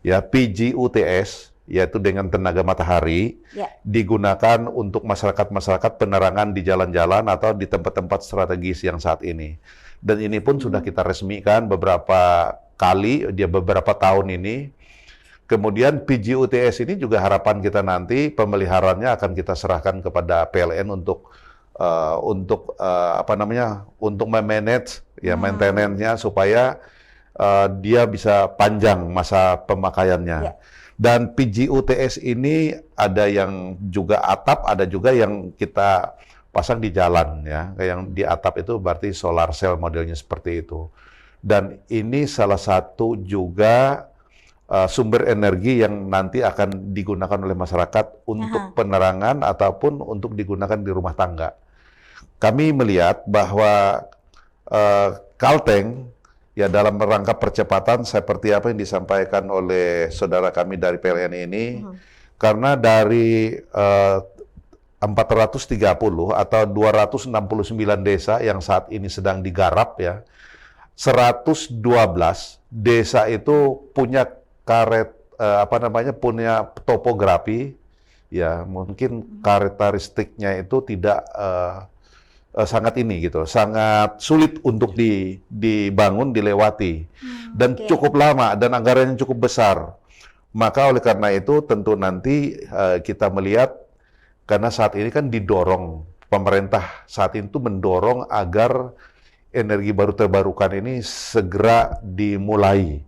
ya PGUTS, yaitu dengan tenaga matahari, digunakan untuk masyarakat-masyarakat penerangan di jalan-jalan atau di tempat-tempat strategis yang saat ini. Dan ini pun sudah kita resmikan beberapa kali, beberapa tahun ini. Kemudian PGUTS ini juga harapan kita nanti pemeliharaannya akan kita serahkan kepada PLN untuk memanage ya maintenance-nya supaya dia bisa panjang masa pemakaiannya. Dan PGUTS ini ada yang juga atap, ada juga yang kita pasang di jalan ya. Yang di atap itu berarti solar cell modelnya seperti itu. Dan ini salah satu juga sumber energi yang nanti akan digunakan oleh masyarakat untuk penerangan ataupun untuk digunakan di rumah tangga. Kami melihat bahwa Kalteng ya dalam rangka percepatan seperti apa yang disampaikan oleh saudara kami dari PLN ini, karena dari 430 atau 269 desa yang saat ini sedang digarap ya, 112 desa itu punya punya topografi ya, mungkin karakteristiknya itu tidak sangat sangat sulit untuk dibangun, dilewati dan cukup lama dan anggarannya cukup besar. Maka oleh karena itu tentu nanti kita melihat Karena saat ini kan didorong, pemerintah saat itu mendorong agar energi baru terbarukan ini segera dimulai.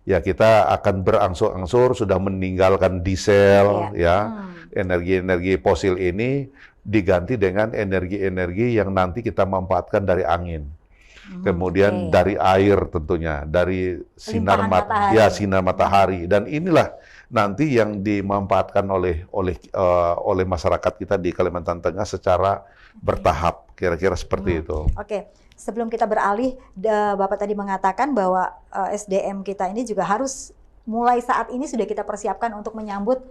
Ya, kita akan berangsur-angsur sudah meninggalkan diesel, ya, energi-energi fosil ini diganti dengan energi-energi yang nanti kita manfaatkan dari angin. Kemudian dari air tentunya, dari sinar sinar matahari, dan inilah nanti yang dimanfaatkan oleh masyarakat kita di Kalimantan Tengah secara bertahap, kira-kira seperti itu. Oke. Sebelum kita beralih, Bapak tadi mengatakan bahwa SDM kita ini juga harus mulai saat ini sudah kita persiapkan untuk menyambut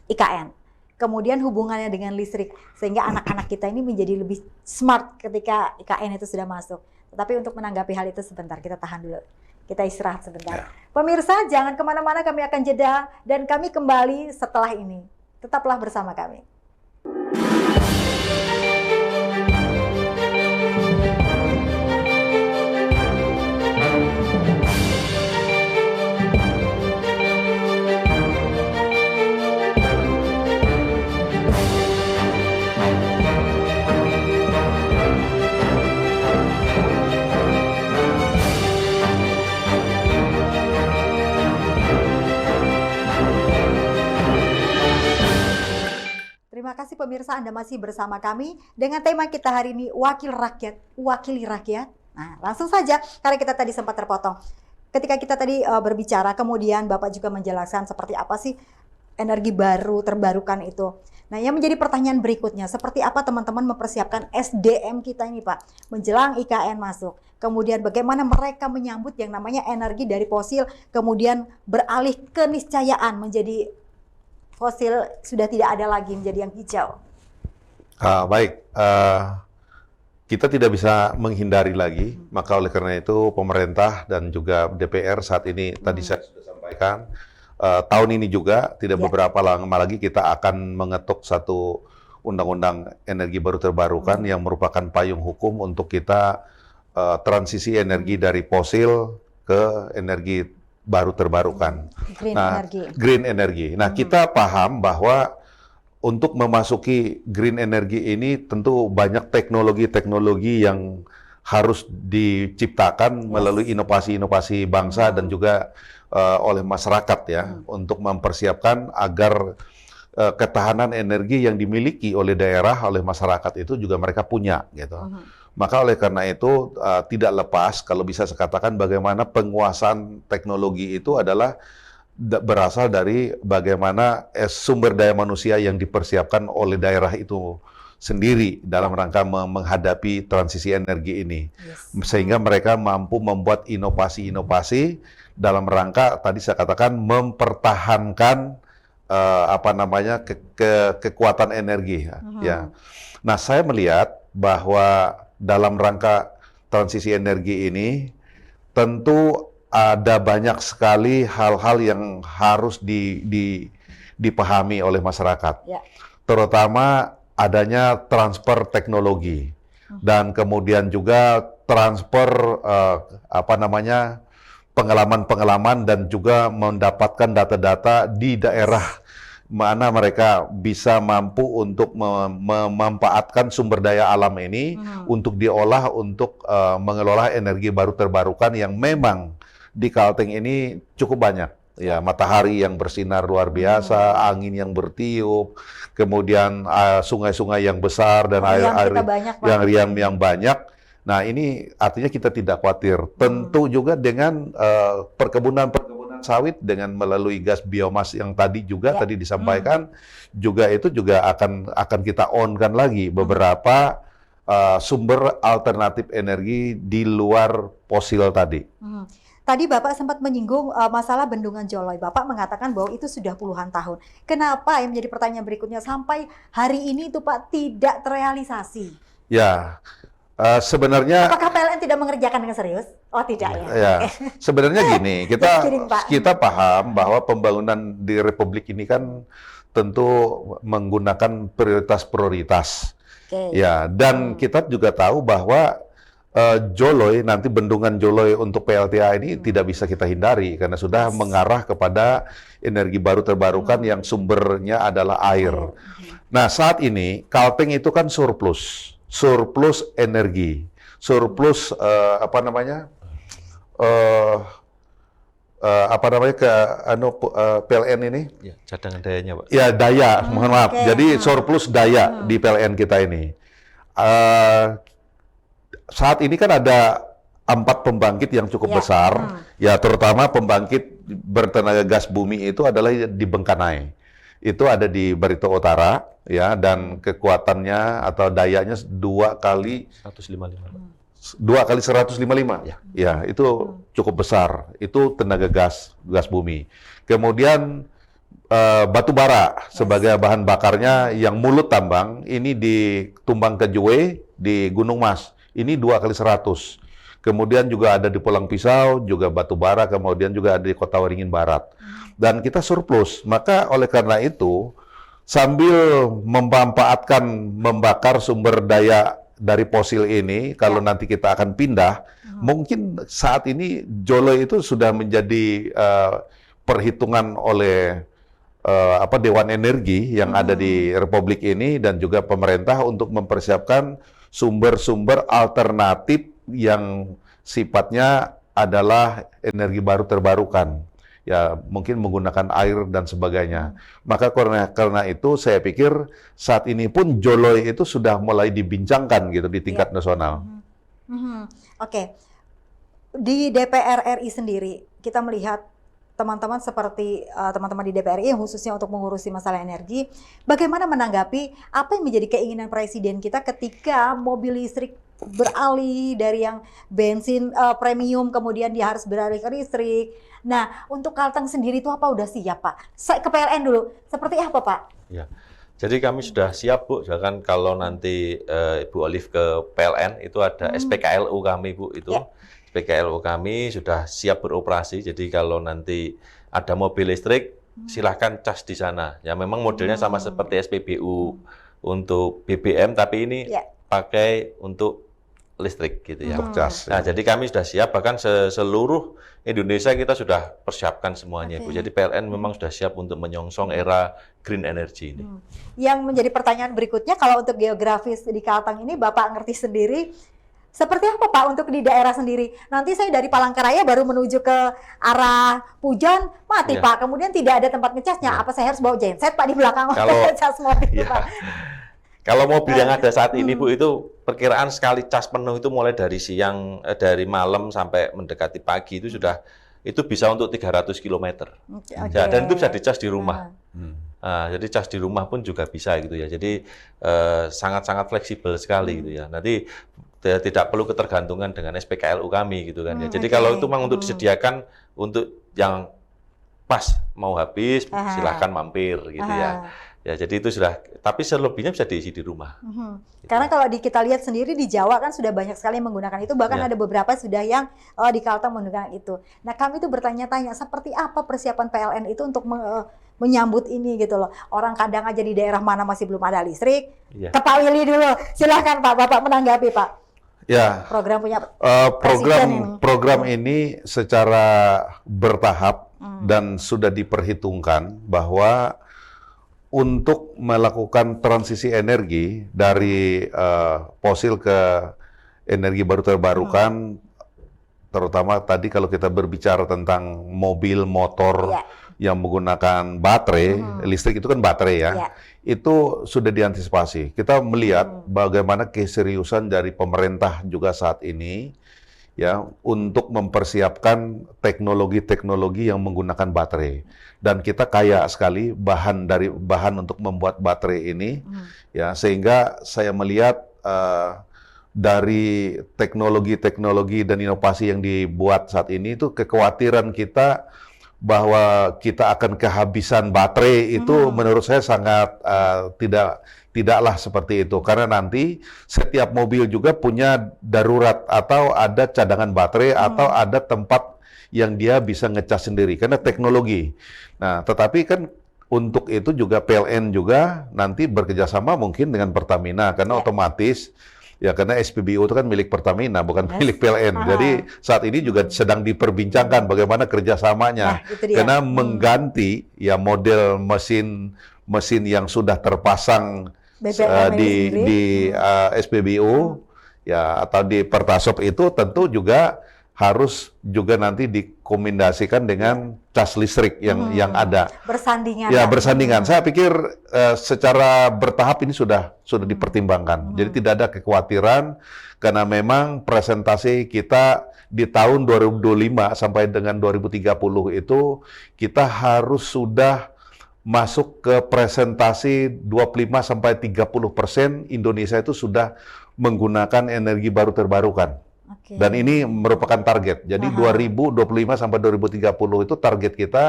IKN. Kemudian hubungannya dengan listrik, sehingga anak-anak kita ini menjadi lebih smart ketika IKN itu sudah masuk. Tetapi untuk menanggapi hal itu sebentar, kita tahan dulu. Kita istirahat sebentar. Pemirsa, jangan kemana-mana, kami akan jeda dan kami kembali setelah ini. Tetaplah bersama kami. Terima kasih pemirsa, Anda masih bersama kami dengan tema kita hari ini, wakili rakyat. Nah, langsung saja, karena kita tadi sempat terpotong. Ketika kita tadi berbicara, kemudian Bapak juga menjelaskan seperti apa sih energi baru terbarukan itu. Nah, yang menjadi pertanyaan berikutnya, seperti apa teman-teman mempersiapkan SDM kita ini, Pak, menjelang IKN masuk. Kemudian bagaimana mereka menyambut yang namanya energi dari fosil, kemudian beralih keniscayaan menjadi fosil sudah tidak ada lagi, menjadi yang hijau. Baik, kita tidak bisa menghindari lagi, maka oleh karena itu pemerintah dan juga DPR saat ini tadi saya sudah sampaikan, tahun ini juga tidak beberapa lama lagi kita akan mengetuk satu undang-undang energi baru terbarukan yang merupakan payung hukum untuk kita transisi energi dari fosil ke energi baru terbarukan. Green energy. Nah, kita paham bahwa untuk memasuki green energy ini tentu banyak teknologi-teknologi yang harus diciptakan melalui inovasi-inovasi bangsa dan juga oleh masyarakat ya, untuk mempersiapkan agar ketahanan energi yang dimiliki oleh daerah, oleh masyarakat itu juga mereka punya gitu. Maka oleh karena itu tidak lepas kalau bisa saya katakan bagaimana penguasaan teknologi itu adalah berasal dari bagaimana sumber daya manusia yang dipersiapkan oleh daerah itu sendiri dalam rangka menghadapi transisi energi ini. Sehingga mereka mampu membuat inovasi-inovasi dalam rangka tadi saya katakan mempertahankan kekuatan energi ya. Nah, saya melihat bahwa dalam rangka transisi energi ini tentu ada banyak sekali hal-hal yang harus dipahami oleh masyarakat, terutama adanya transfer teknologi dan kemudian juga transfer pengalaman-pengalaman dan juga mendapatkan data-data di daerah mana mereka bisa mampu untuk memanfaatkan sumber daya alam ini untuk diolah untuk mengelola energi baru terbarukan yang memang di Kalteng ini cukup banyak. Ya, matahari yang bersinar luar biasa, angin yang bertiup, kemudian sungai-sungai yang besar dan air yang banyak. Nah, ini artinya kita tidak khawatir. Tentu juga dengan perkebunan sawit dengan melalui gas biomas yang tadi disampaikan juga itu juga akan kita on-kan lagi beberapa sumber alternatif energi di luar fosil tadi. Tadi Bapak sempat menyinggung masalah Bendungan Joloy. Bapak mengatakan bahwa itu sudah puluhan tahun. Kenapa yang menjadi pertanyaan berikutnya sampai hari ini itu Pak tidak terrealisasi? Ya. Sebenarnya apakah PLN tidak mengerjakan dengan serius? Oh tidak ya. Ya, sebenarnya gini, kita paham bahwa pembangunan di Republik ini kan tentu menggunakan prioritas-prioritas. Ya, dan kita juga tahu bahwa Joloy, nanti bendungan Joloy untuk PLTA ini tidak bisa kita hindari karena sudah mengarah kepada energi baru terbarukan yang sumbernya adalah air. Nah, saat ini Kalteng itu kan surplus energi, surplus PLN ini? Ya, cadangan dayanya, Pak. Ya, daya, mohon maaf. Oke. Jadi surplus daya di PLN kita ini. Saat ini kan ada 4 pembangkit yang cukup besar, ya terutama pembangkit bertenaga gas bumi itu adalah di Bengkanai. Itu ada di Barito Utara, ya, dan kekuatannya atau dayanya 2 kali 155. Ya, itu cukup besar. Itu tenaga gas bumi. Kemudian batu bara sebagai bahan bakarnya yang mulut tambang ini di Tumbang Kejue di Gunung Mas. Ini 2 kali 100. Kemudian juga ada di Pulang Pisau, juga batu bara, kemudian juga ada di Kota Waringin Barat. Dan kita surplus. Maka oleh karena itu, sambil membakar sumber daya dari fosil ini, kalau nanti kita akan pindah, mungkin saat ini Joloy itu sudah menjadi perhitungan oleh Dewan Energi yang ada di Republik ini dan juga pemerintah untuk mempersiapkan sumber-sumber alternatif yang sifatnya adalah energi baru terbarukan. Ya, mungkin menggunakan air dan sebagainya. Maka karena itu saya pikir saat ini pun Joloy itu sudah mulai dibincangkan gitu di tingkat nasional. Oke. Di DPR RI sendiri kita melihat teman-teman seperti teman-teman di DPR RI khususnya untuk mengurusi masalah energi, bagaimana menanggapi apa yang menjadi keinginan presiden kita ketika mobil listrik beralih dari yang bensin premium kemudian dia harus beralih ke listrik. Nah, untuk Kalteng sendiri itu apa udah siap, Pak? Saya ke PLN dulu. Seperti apa, Pak? Ya. Jadi kami sudah siap, Bu. Jangan kalau nanti Ibu Olive ke PLN itu ada SPKLU kami, Bu, itu. PKLU kami sudah siap beroperasi, jadi kalau nanti ada mobil listrik, silahkan cas di sana. Ya memang modelnya sama seperti SPBU untuk BBM, tapi ini pakai untuk listrik gitu ya. Cas. Nah, jadi kami sudah siap, bahkan seluruh Indonesia kita sudah persiapkan semuanya, Bu. Jadi PLN memang sudah siap untuk menyongsong era green energy ini. Yang menjadi pertanyaan berikutnya, kalau untuk geografis di Kalteng ini, Bapak ngerti sendiri, seperti apa Pak untuk di daerah sendiri? Nanti saya dari Palangkaraya baru menuju ke arah Pujon, mati Pak. Kemudian tidak ada tempat ngecasnya. Apa saya harus bawa genset Pak di belakang untuk cas mobil Pak? Kalau mobil yang ada saat ini Bu, itu perkiraan sekali cas penuh itu mulai dari siang, dari malam sampai mendekati pagi itu sudah, itu bisa untuk 300 km. Ya, dan itu bisa dicas di rumah. Nah, jadi cas di rumah pun juga bisa gitu ya. Jadi sangat-sangat fleksibel sekali gitu ya. Nanti tidak perlu ketergantungan dengan SPKLU kami gitu kan ya. Jadi kalau itu memang untuk disediakan untuk yang pas mau habis silahkan mampir gitu ya. Ya jadi itu sudah, tapi selebihnya bisa diisi di rumah. Gitu. Karena kalau kita lihat sendiri di Jawa kan sudah banyak sekali yang menggunakan itu, bahkan ada beberapa sudah yang di Kalteng menggunakan itu. Nah kami itu bertanya-tanya seperti apa persiapan PLN itu untuk menyambut ini gitu loh. Orang kadang aja di daerah mana masih belum ada listrik. Ke Pak Willy dulu, silahkan Pak, Bapak menanggapi Pak. Ya, program punya program ini secara bertahap dan sudah diperhitungkan bahwa untuk melakukan transisi energi dari fosil ke energi baru terbarukan, terutama tadi kalau kita berbicara tentang mobil, motor yang menggunakan baterai, listrik itu kan baterai ya, itu sudah diantisipasi. Kita melihat bagaimana keseriusan dari pemerintah juga saat ini ya untuk mempersiapkan teknologi-teknologi yang menggunakan baterai. Dan kita kaya sekali bahan untuk membuat baterai ini ya, sehingga saya melihat dari teknologi-teknologi dan inovasi yang dibuat saat ini itu kekhawatiran kita bahwa kita akan kehabisan baterai itu menurut saya sangat tidaklah seperti itu, karena nanti setiap mobil juga punya darurat atau ada cadangan baterai atau ada tempat yang dia bisa ngecas sendiri karena teknologi. Nah, tetapi kan untuk itu juga PLN juga nanti bekerjasama mungkin dengan Pertamina karena otomatis Ya, karena SPBU itu kan milik Pertamina, bukan Yes. milik PLN. Jadi saat ini juga sedang diperbincangkan bagaimana kerjasamanya. Nah, itu dia. Karena mengganti ya model mesin yang sudah terpasang BBM ini sendiri. di SPBU ya atau di Pertasop itu tentu juga harus juga nanti dikombinasikan dengan cas listrik yang ada. Bersandingan. Ya, bersandingan. Saya pikir secara bertahap ini sudah dipertimbangkan. Jadi tidak ada kekhawatiran karena memang presentasi kita di tahun 2025 sampai dengan 2030 itu kita harus sudah masuk ke presentasi 25 sampai 30% Indonesia itu sudah menggunakan energi baru terbarukan. Oke. Dan ini merupakan target. Jadi 2025 sampai 2030 itu target kita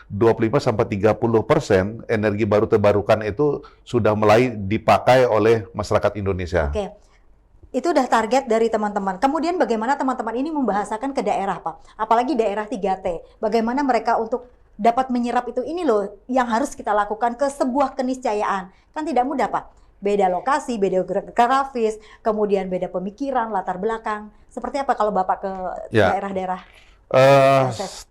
25 sampai 30% energi baru terbarukan itu sudah mulai dipakai oleh masyarakat Indonesia. Oke. Itu udah target dari teman-teman. Kemudian bagaimana teman-teman ini membahasakan ke daerah, Pak? Apalagi daerah 3T. Bagaimana mereka untuk dapat menyerap itu, ini loh yang harus kita lakukan ke sebuah keniscayaan. Kan tidak mudah, Pak. Beda lokasi, beda geografis, kemudian beda pemikiran, latar belakang. Seperti apa kalau Bapak ke daerah-daerah?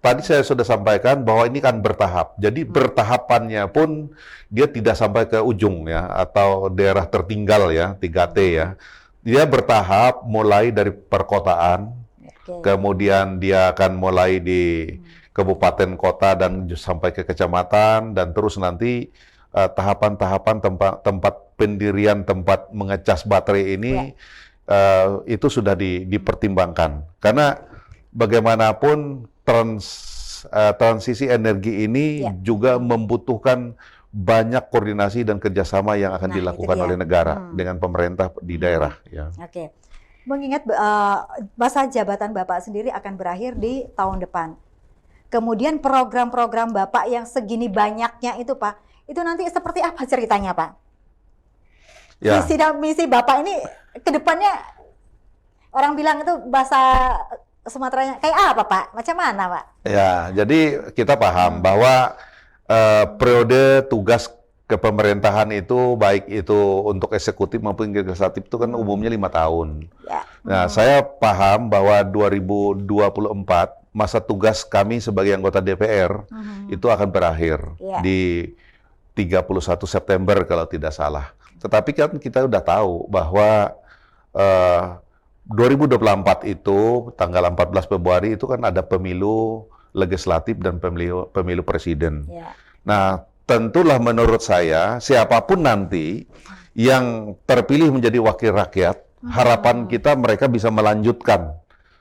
Tadi saya sudah sampaikan bahwa ini kan bertahap. Jadi bertahapannya pun dia tidak sampai ke ujung ya, atau daerah tertinggal ya, 3T ya. Dia bertahap mulai dari perkotaan, kemudian dia akan mulai di kabupaten kota dan sampai ke kecamatan, dan terus nanti tahapan-tahapan tempat pendirian tempat mengecas baterai ini itu sudah dipertimbangkan. Karena bagaimanapun transisi energi ini juga membutuhkan banyak koordinasi dan kerjasama yang akan dilakukan oleh negara dengan pemerintah di daerah. Ya. Oke. Mengingat masa jabatan Bapak sendiri akan berakhir di tahun depan. Kemudian program-program Bapak yang segini banyaknya itu, Pak, itu nanti seperti apa ceritanya, Pak? Ya. Visi dan misi Bapak ini ke depannya, orang bilang itu bahasa Sumateranya kayak apa, Pak? Macam mana, Pak? Ya, jadi kita paham bahwa periode tugas kepemerintahan itu baik itu untuk eksekutif maupun legislatif itu kan umumnya 5 tahun. Ya. Nah, saya paham bahwa 2024 masa tugas kami sebagai anggota DPR itu akan berakhir di 31 September kalau tidak salah. Tetapi kan kita udah tahu bahwa 2024 itu tanggal 14 Februari itu kan ada pemilu legislatif dan pemilu presiden. Ya. Nah, tentulah menurut saya siapapun nanti yang terpilih menjadi wakil rakyat, harapan kita mereka bisa melanjutkan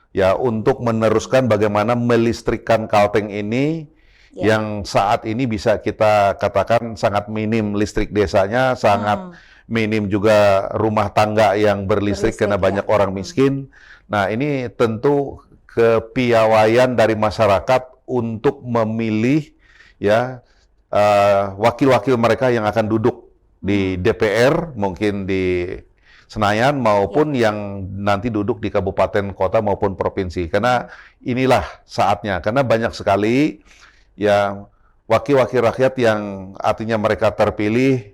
ya untuk meneruskan bagaimana melistrikkan Kalteng ini yang saat ini bisa kita katakan sangat minim listrik desanya, sangat minim juga rumah tangga yang berlistrik karena banyak orang miskin. Nah, ini tentu kepiawaian dari masyarakat untuk memilih ya wakil-wakil mereka yang akan duduk di DPR, mungkin di Senayan maupun yang nanti duduk di kabupaten, kota maupun provinsi. Karena inilah saatnya, karena banyak sekali ya wakil-wakil rakyat yang artinya mereka terpilih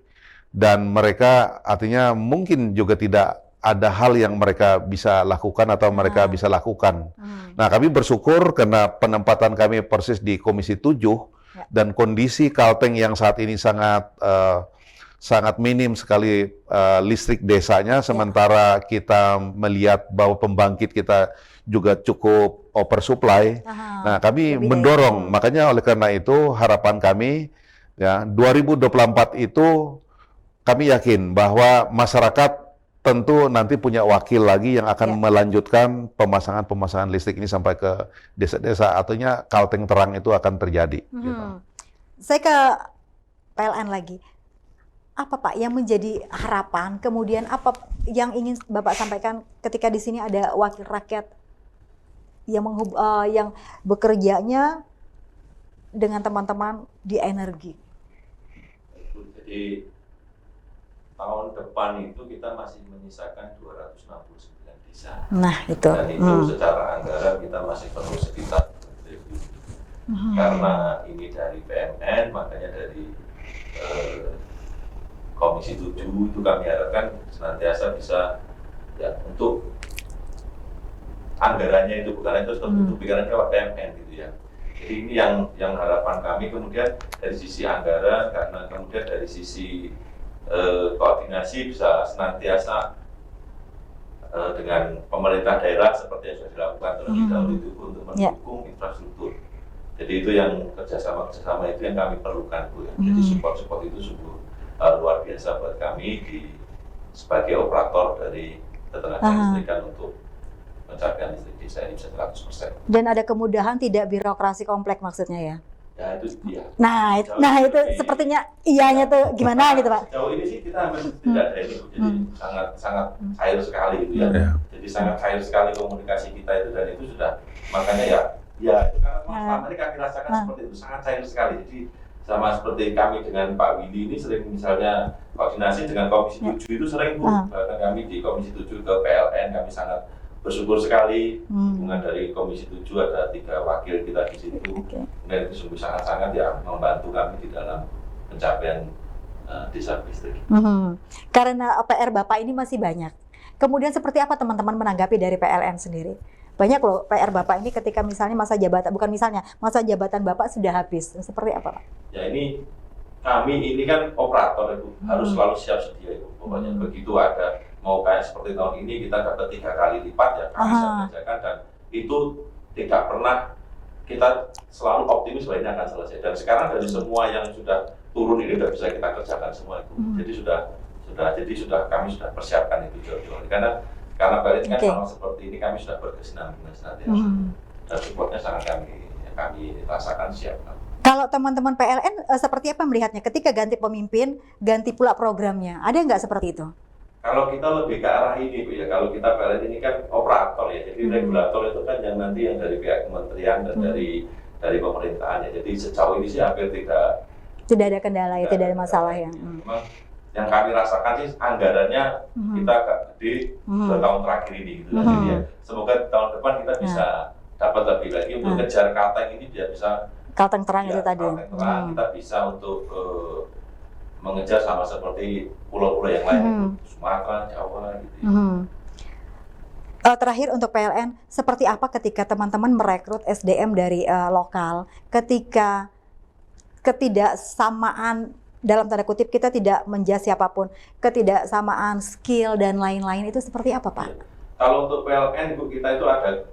dan mereka artinya mungkin juga tidak ada hal yang mereka bisa lakukan atau mereka bisa lakukan. Nah, kami bersyukur karena penempatan kami persis di Komisi 7 dan kondisi Kalteng yang saat ini sangat minim sekali listrik desanya, sementara kita melihat bahwa pembangkit kita juga cukup oversupply. Nah, kami mendorong, makanya oleh karena itu harapan kami ya 2024 itu kami yakin bahwa masyarakat tentu nanti punya wakil lagi yang akan melanjutkan pemasangan listrik ini sampai ke desa-desa, artinya Kalteng terang itu akan terjadi. Gitu. Saya ke PLN lagi. Apa, Pak, yang menjadi harapan, kemudian apa yang ingin Bapak sampaikan ketika di sini ada wakil rakyat yang bekerjanya dengan teman-teman di energi? Jadi tahun depan itu kita masih menyisakan 269 desa. Nah, itu. Dan itu secara anggaran kita masih perlu sekitar 1 triliun. Karena ini dari PMN, makanya dari Komisi 7 itu kami harapkan senantiasa bisa ya untuk anggarannya itu bukan itu tertutupi karena lewat PMN gitu ya. Jadi ini yang harapan kami, kemudian dari sisi anggaran, karena kemudian dari sisi koordinasi bisa senantiasa dengan pemerintah daerah seperti yang sudah dilakukan terlebih dahulu itu untuk mendukung infrastruktur. Jadi itu yang kerjasama itu yang kami perlukan, Bu. Ya. Jadi support itu sungguh luar biasa buat kami sebagai operator dari ketenaga listrikan untuk mencapai listrik desa ini bisa 100%. Dan ada kemudahan tidak birokrasi kompleks maksudnya ya? Ya itu dia. Nah itu sepertinya iyanya tuh gimana gitu Pak? Jauh ini sih kita memang tidak ada itu, jadi sangat cair sekali gitu ya. Jadi sangat cair sekali komunikasi kita itu, dan itu sudah makanya ya itu karena selama ini kami rasakan seperti itu, sangat cair sekali. Jadi sama seperti kami dengan Pak Willy ini sering misalnya koordinasi dengan Komisi 7 itu sering, Bu. Bahkan kami di Komisi 7 ke PLN kami sangat bersyukur sekali hubungan dari Komisi 7 ada 3 wakil kita di situ. Dan itu sungguh sangat-sangat ya membantu kami di dalam pencapaian desa listrik. Karena PR Bapak ini masih banyak. Kemudian seperti apa teman-teman menanggapi dari PLN sendiri? Banyak loh PR Bapak ini ketika misalnya masa jabatan Bapak sudah habis. Seperti apa Pak? Ya ini kami ini kan operator itu harus selalu siap sedia itu. Pokoknya begitu ada mau kayak seperti tahun ini kita dapat 3 kali lipat ya kami bisa kerjakan, dan itu tidak pernah, kita selalu optimis bahwa ini akan selesai. Dan sekarang dari semua yang sudah turun ini sudah bisa kita kerjakan semua itu. Jadi kami sudah persiapkan itu jauh-jauh. Karena PLN kan sama seperti ini kami sudah berkesinambungan senantiasa. Dan supportnya sangat kami rasakan siap. Kalau teman-teman PLN seperti apa melihatnya ketika ganti pemimpin, ganti pula programnya? Ada nggak seperti itu? Kalau kita lebih ke arah ini, Bu, ya. Kalau kita PLN ini kan operator ya, jadi regulator itu kan yang nanti yang dari pihak kementerian dan dari pemerintahan ya. Jadi sejauh ini sih hampir tidak ada kendala ya, tidak ada masalah ya. Memang yang kami rasakan sih anggarannya kita agak gede 2 tahun terakhir ini gitu. Jadi ya, semoga tahun depan kita bisa dapat lebih lagi untuk kejar Kalteng ini, biar bisa Kalteng terang itu tadi. Kalteng terang kita bisa untuk mengejar sama seperti pulau-pulau yang lain, Sumatera, Jawa gitu ya. Terakhir untuk PLN, seperti apa ketika teman-teman merekrut SDM dari lokal, ketika ketidaksamaan dalam tanda kutip kita tidak menjudge siapapun, ketidaksamaan skill dan lain-lain itu seperti apa Pak? Ya. Kalau untuk PLN Bu, kita itu ada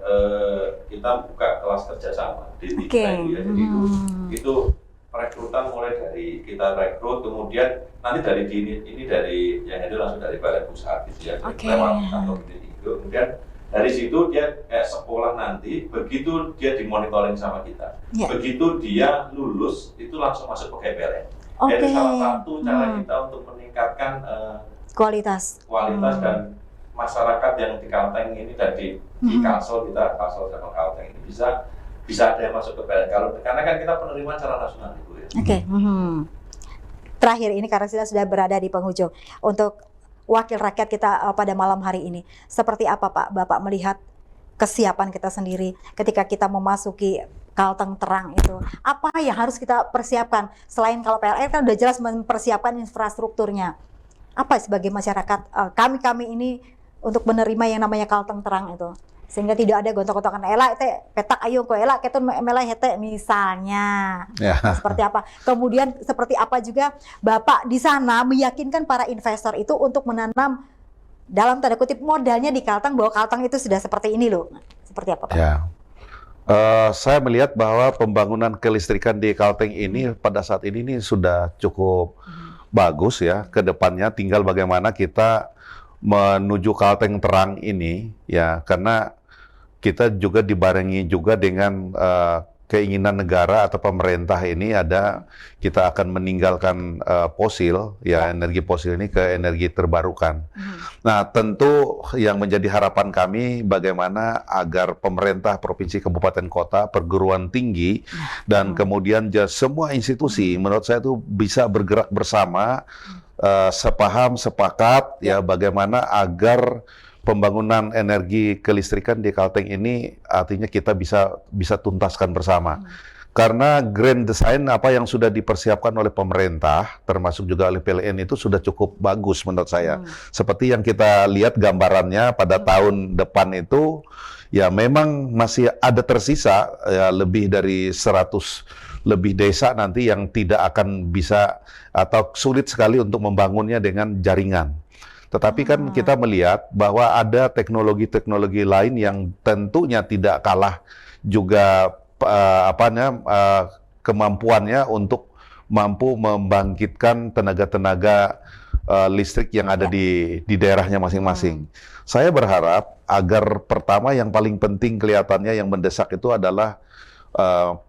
kita buka kelas kerjasama di kita itu ya, jadi itu rekrutan mulai dari kita rekrut, kemudian nanti dari ini dari yang itu langsung dari Balai Pusat gitu ya, lewat kantor ini. Kemudian dari situ dia kayak sekolah nanti, begitu dia dimonitoring sama kita, begitu dia lulus itu langsung masuk ke PLN. Jadi salah satu cara kita untuk meningkatkan kualitas dan masyarakat yang di Kalteng ini dan di Kalsel sama Kalteng ini bisa ada yang masuk ke PLN. Karena kan kita penerimaan secara nasional itu ya. Terakhir ini karena kita sudah berada di penghujung, untuk wakil rakyat kita pada malam hari ini, seperti apa Pak Bapak melihat kesiapan kita sendiri ketika kita memasuki Kalteng terang itu? Apa yang harus kita persiapkan selain kalau PLN kan udah jelas mempersiapkan infrastrukturnya? Apa sebagai masyarakat kami ini untuk menerima yang namanya Kalteng terang itu, sehingga tidak ada gontok-gontokan elak teh petak ayo ko elak ketun melah hete misalnya. Seperti apa? Kemudian seperti apa juga Bapak di sana meyakinkan para investor itu untuk menanam dalam tanda kutip modalnya di Kalteng, bahwa Kalteng itu sudah seperti ini loh. Seperti apa Pak? Ya. Saya melihat bahwa pembangunan kelistrikan di Kalteng ini pada saat ini sudah cukup bagus ya. Kedepannya tinggal bagaimana kita menuju Kalteng terang ini ya, karena kita juga dibarengi juga dengan keinginan negara atau pemerintah ini kita akan meninggalkan fosil ya, energi fosil ini ke energi terbarukan. Nah, tentu yang menjadi harapan kami bagaimana agar pemerintah provinsi, kabupaten, kota, perguruan tinggi dan kemudian semua institusi menurut saya itu bisa bergerak bersama, sepaham, sepakat ya, bagaimana agar pembangunan energi kelistrikan di Kalteng ini artinya kita bisa tuntaskan bersama. karena grand design apa yang sudah dipersiapkan oleh pemerintah, termasuk juga oleh PLN itu sudah cukup bagus menurut saya. Seperti yang kita lihat gambarannya pada tahun depan itu, ya memang masih ada tersisa ya lebih dari 100 lebih desa nanti yang tidak akan bisa atau sulit sekali untuk membangunnya dengan jaringan. Tetapi kan kita melihat bahwa ada teknologi-teknologi lain yang tentunya tidak kalah juga kemampuannya untuk mampu membangkitkan tenaga-tenaga listrik yang ada di daerahnya masing-masing. Saya berharap agar pertama yang paling penting kelihatannya yang mendesak itu adalah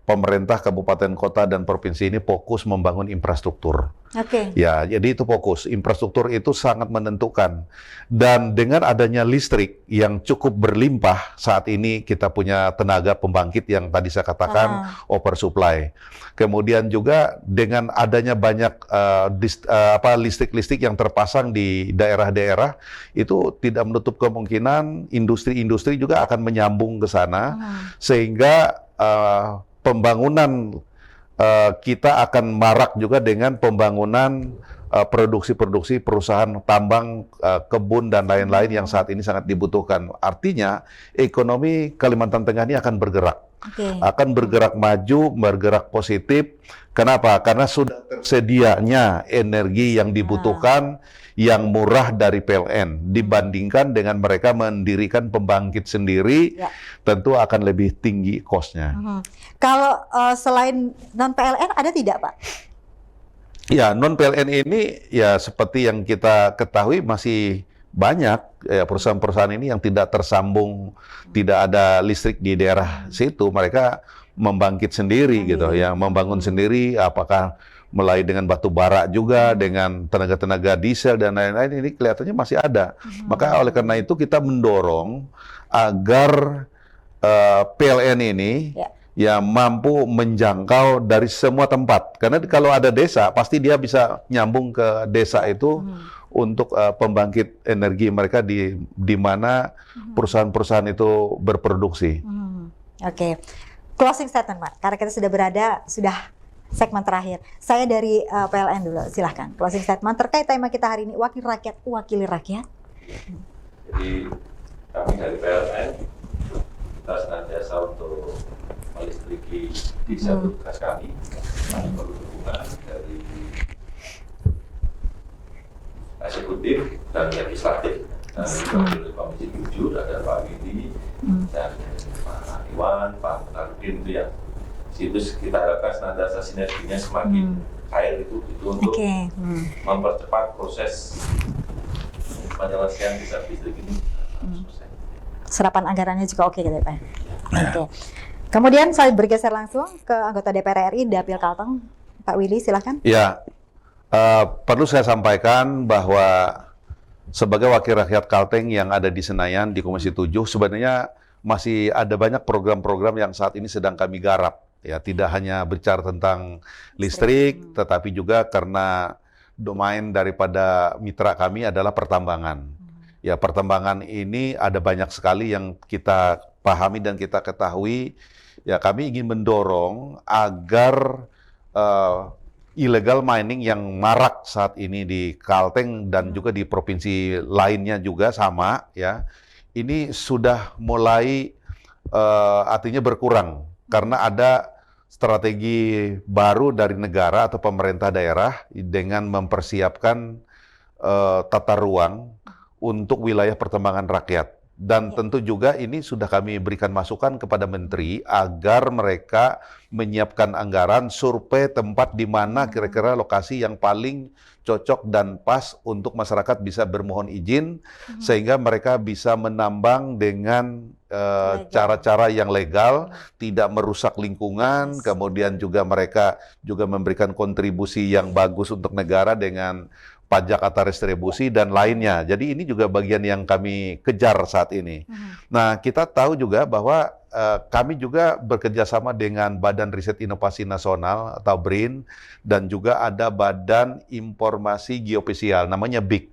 pemerintah kabupaten kota dan provinsi ini fokus membangun infrastruktur. Oke. Ya, jadi itu fokus. Infrastruktur itu sangat menentukan. Dan dengan adanya listrik yang cukup berlimpah, saat ini kita punya tenaga pembangkit yang tadi saya katakan oversupply. Kemudian juga dengan adanya banyak listrik-listrik yang terpasang di daerah-daerah, itu tidak menutup kemungkinan industri-industri juga akan menyambung ke sana, sehingga pembangunan kita akan marak juga dengan pembangunan produksi-produksi perusahaan tambang, kebun, dan lain-lain yang saat ini sangat dibutuhkan. Artinya, ekonomi Kalimantan Tengah ini akan bergerak. Akan bergerak maju, bergerak positif. Kenapa? Karena sudah tersedianya energi yang dibutuhkan yang murah dari PLN dibandingkan dengan mereka mendirikan pembangkit sendiri, tentu akan lebih tinggi cost-nya. Kalau selain non-PLN ada tidak, Pak? Ya, non-PLN ini ya seperti yang kita ketahui masih banyak ya, perusahaan-perusahaan ini yang tidak tersambung, tidak ada listrik di daerah situ, mereka membangkit sendiri gitu ya, membangun sendiri, apakah mulai dengan batu bara juga, dengan tenaga-tenaga diesel dan lain-lain, ini kelihatannya masih ada. Maka oleh karena itu kita mendorong agar PLN ini ya mampu menjangkau dari semua tempat. Karena kalau ada desa, pasti dia bisa nyambung ke desa itu untuk pembangkit energi mereka di mana perusahaan-perusahaan itu berproduksi. Oke. Closing statement, Pak. Karena kita sudah segmen terakhir. Saya dari PLN dulu, silahkan. Closing statement terkait tema kita hari ini, wakil rakyat, wakili rakyat. Jadi kami dari PLN, kita senantiasa untuk melistriki desa tugas kami. Kami perlu dukungan dari eksekutif dan legislatif. Dan dari Komisi 7 ada Pak Widi dan Pak Iwan, Pak Nardin itu yang situ kita harapkan senantiasa sinerginya semakin cair itu untuk mempercepat proses penyelesaian desa listrik ini. Serapan anggarannya juga oke gitu ya, Pak. Oke. Kemudian saya bergeser langsung ke anggota DPR RI Dapil Kalteng, Pak Willy, silahkan. Ya, perlu saya sampaikan bahwa sebagai wakil rakyat Kalteng yang ada di Senayan di Komisi 7, sebenarnya masih ada banyak program-program yang saat ini sedang kami garap. Ya, tidak hanya bicara tentang listrik, tetapi juga karena domain daripada mitra kami adalah pertambangan. Ya, pertambangan ini ada banyak sekali yang kita pahami dan kita ketahui. Ya, kami ingin mendorong agar illegal mining yang marak saat ini di Kalteng dan juga di provinsi lainnya juga sama, ya. Ini sudah mulai artinya berkurang karena ada strategi baru dari negara atau pemerintah daerah dengan mempersiapkan tata ruang untuk wilayah pertambangan rakyat. Dan tentu juga ini sudah kami berikan masukan kepada menteri agar mereka menyiapkan anggaran survei tempat di mana kira-kira lokasi yang paling cocok dan pas untuk masyarakat bisa bermohon izin sehingga mereka bisa menambang dengan cara-cara yang legal, tidak merusak lingkungan, kemudian juga mereka juga memberikan kontribusi yang bagus untuk negara dengan pajak atau restribusi dan lainnya. Jadi ini juga bagian yang kami kejar saat ini. Nah, kita tahu juga bahwa kami juga bekerja sama dengan Badan Riset Inovasi Nasional atau BRIN dan juga ada Badan Informasi Geofisial namanya BIK.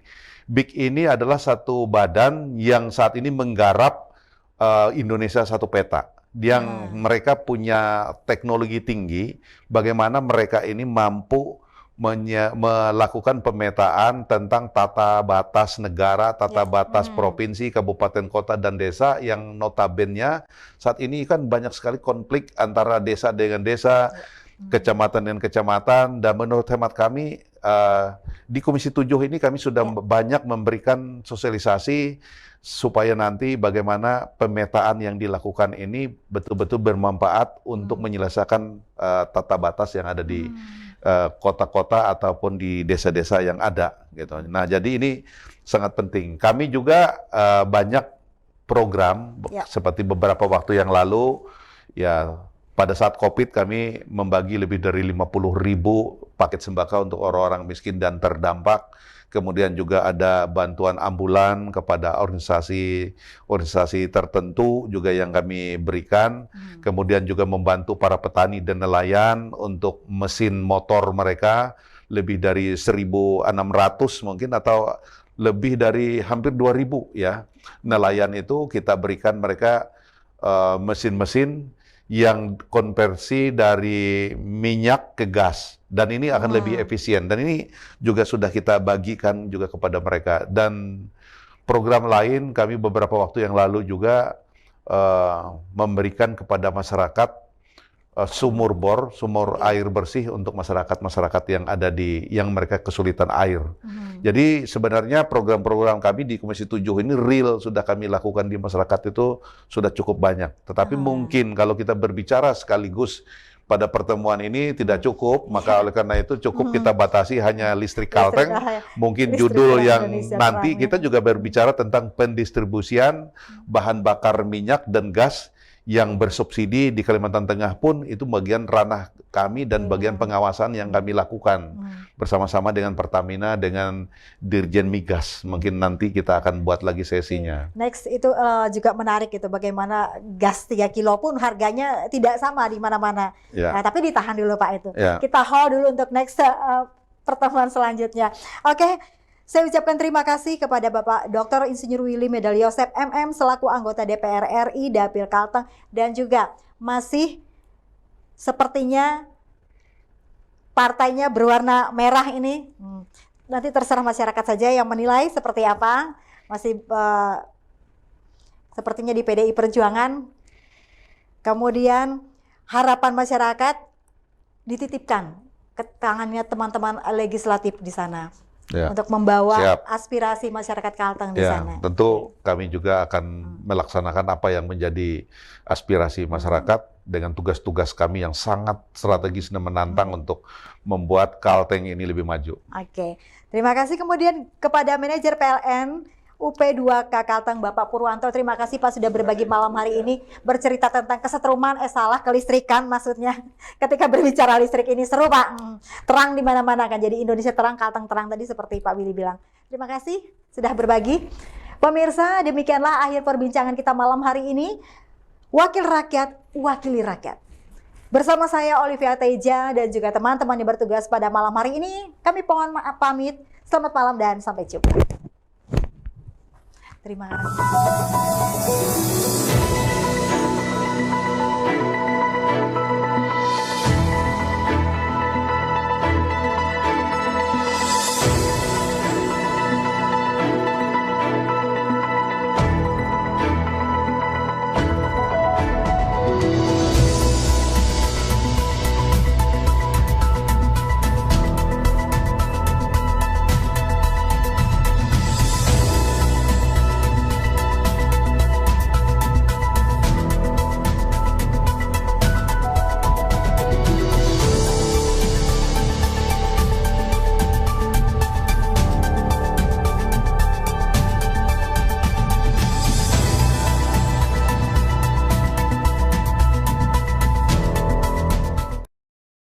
BIK ini adalah satu badan yang saat ini menggarap Indonesia satu peta. yang mereka punya teknologi tinggi, bagaimana mereka ini mampu melakukan pemetaan tentang tata batas negara, tata batas provinsi, kabupaten, kota, dan desa yang notabene saat ini kan banyak sekali konflik antara desa dengan desa, kecamatan dengan kecamatan, dan menurut hemat kami di Komisi 7 ini kami sudah banyak memberikan sosialisasi supaya nanti bagaimana pemetaan yang dilakukan ini betul-betul bermanfaat untuk menyelesaikan tata batas yang ada di kota-kota ataupun di desa-desa yang ada gitu. Nah, jadi ini sangat penting. Kami juga banyak program seperti beberapa waktu yang lalu ya, pada saat COVID kami membagi lebih dari 50.000 paket sembako untuk orang-orang miskin dan terdampak. Kemudian juga ada bantuan ambulan kepada organisasi tertentu juga yang kami berikan. Kemudian juga membantu para petani dan nelayan untuk mesin motor mereka lebih dari 1.600 mungkin atau lebih dari hampir 2.000 ya. Nelayan itu kita berikan mereka mesin-mesin yang konversi dari minyak ke gas, dan ini akan lebih efisien, dan ini juga sudah kita bagikan juga kepada mereka. Dan program lain kami beberapa waktu yang lalu juga memberikan kepada masyarakat sumur bor, sumur air bersih untuk masyarakat-masyarakat yang mereka kesulitan air. Jadi sebenarnya program-program kami di Komisi 7 ini real sudah kami lakukan di masyarakat itu sudah cukup banyak. Tetapi mungkin kalau kita berbicara sekaligus pada pertemuan ini tidak cukup, maka oleh karena itu cukup kita batasi hanya listrik Kalteng. Mungkin judul yang nanti kita juga berbicara tentang pendistribusian bahan bakar minyak dan gas yang bersubsidi di Kalimantan Tengah pun itu bagian ranah kami dan bagian pengawasan yang kami lakukan bersama-sama dengan Pertamina, dengan Dirjen Migas. Mungkin nanti kita akan buat lagi sesinya. Next itu juga menarik itu, bagaimana gas 3 kilo pun harganya tidak sama di mana-mana. Nah, tapi ditahan dulu Pak itu. Kita hold dulu untuk next pertemuan selanjutnya. Oke. Saya ucapkan terima kasih kepada Bapak Dr. Insinyur Willy Medaliosep MM selaku anggota DPR RI Dapil Kalteng, dan juga masih sepertinya partainya berwarna merah ini. Nanti terserah masyarakat saja yang menilai seperti apa. Masih sepertinya di PDI Perjuangan. Kemudian harapan masyarakat dititipkan ke tangannya teman-teman legislatif di sana. Untuk membawa aspirasi masyarakat Kalteng di sana. Tentu kami juga akan melaksanakan apa yang menjadi aspirasi masyarakat dengan tugas-tugas kami yang sangat strategis dan menantang untuk membuat Kalteng ini lebih maju. Oke, terima kasih kemudian kepada manajer PLN UP2K Kalteng Bapak Purwanto. Terima kasih Pak sudah berbagi malam hari ini, bercerita tentang kesetruman, kelistrikan maksudnya. Ketika berbicara listrik ini seru Pak, terang di mana-mana kan. Jadi Indonesia terang, Kalteng terang tadi seperti Pak Willy bilang. Terima kasih sudah berbagi. Pemirsa, demikianlah akhir perbincangan kita malam hari ini. Wakil rakyat, wakili rakyat. Bersama saya Olivia Teja dan juga teman-teman yang bertugas pada malam hari ini, kami mohon maaf pamit. Selamat malam dan sampai jumpa. Terima kasih.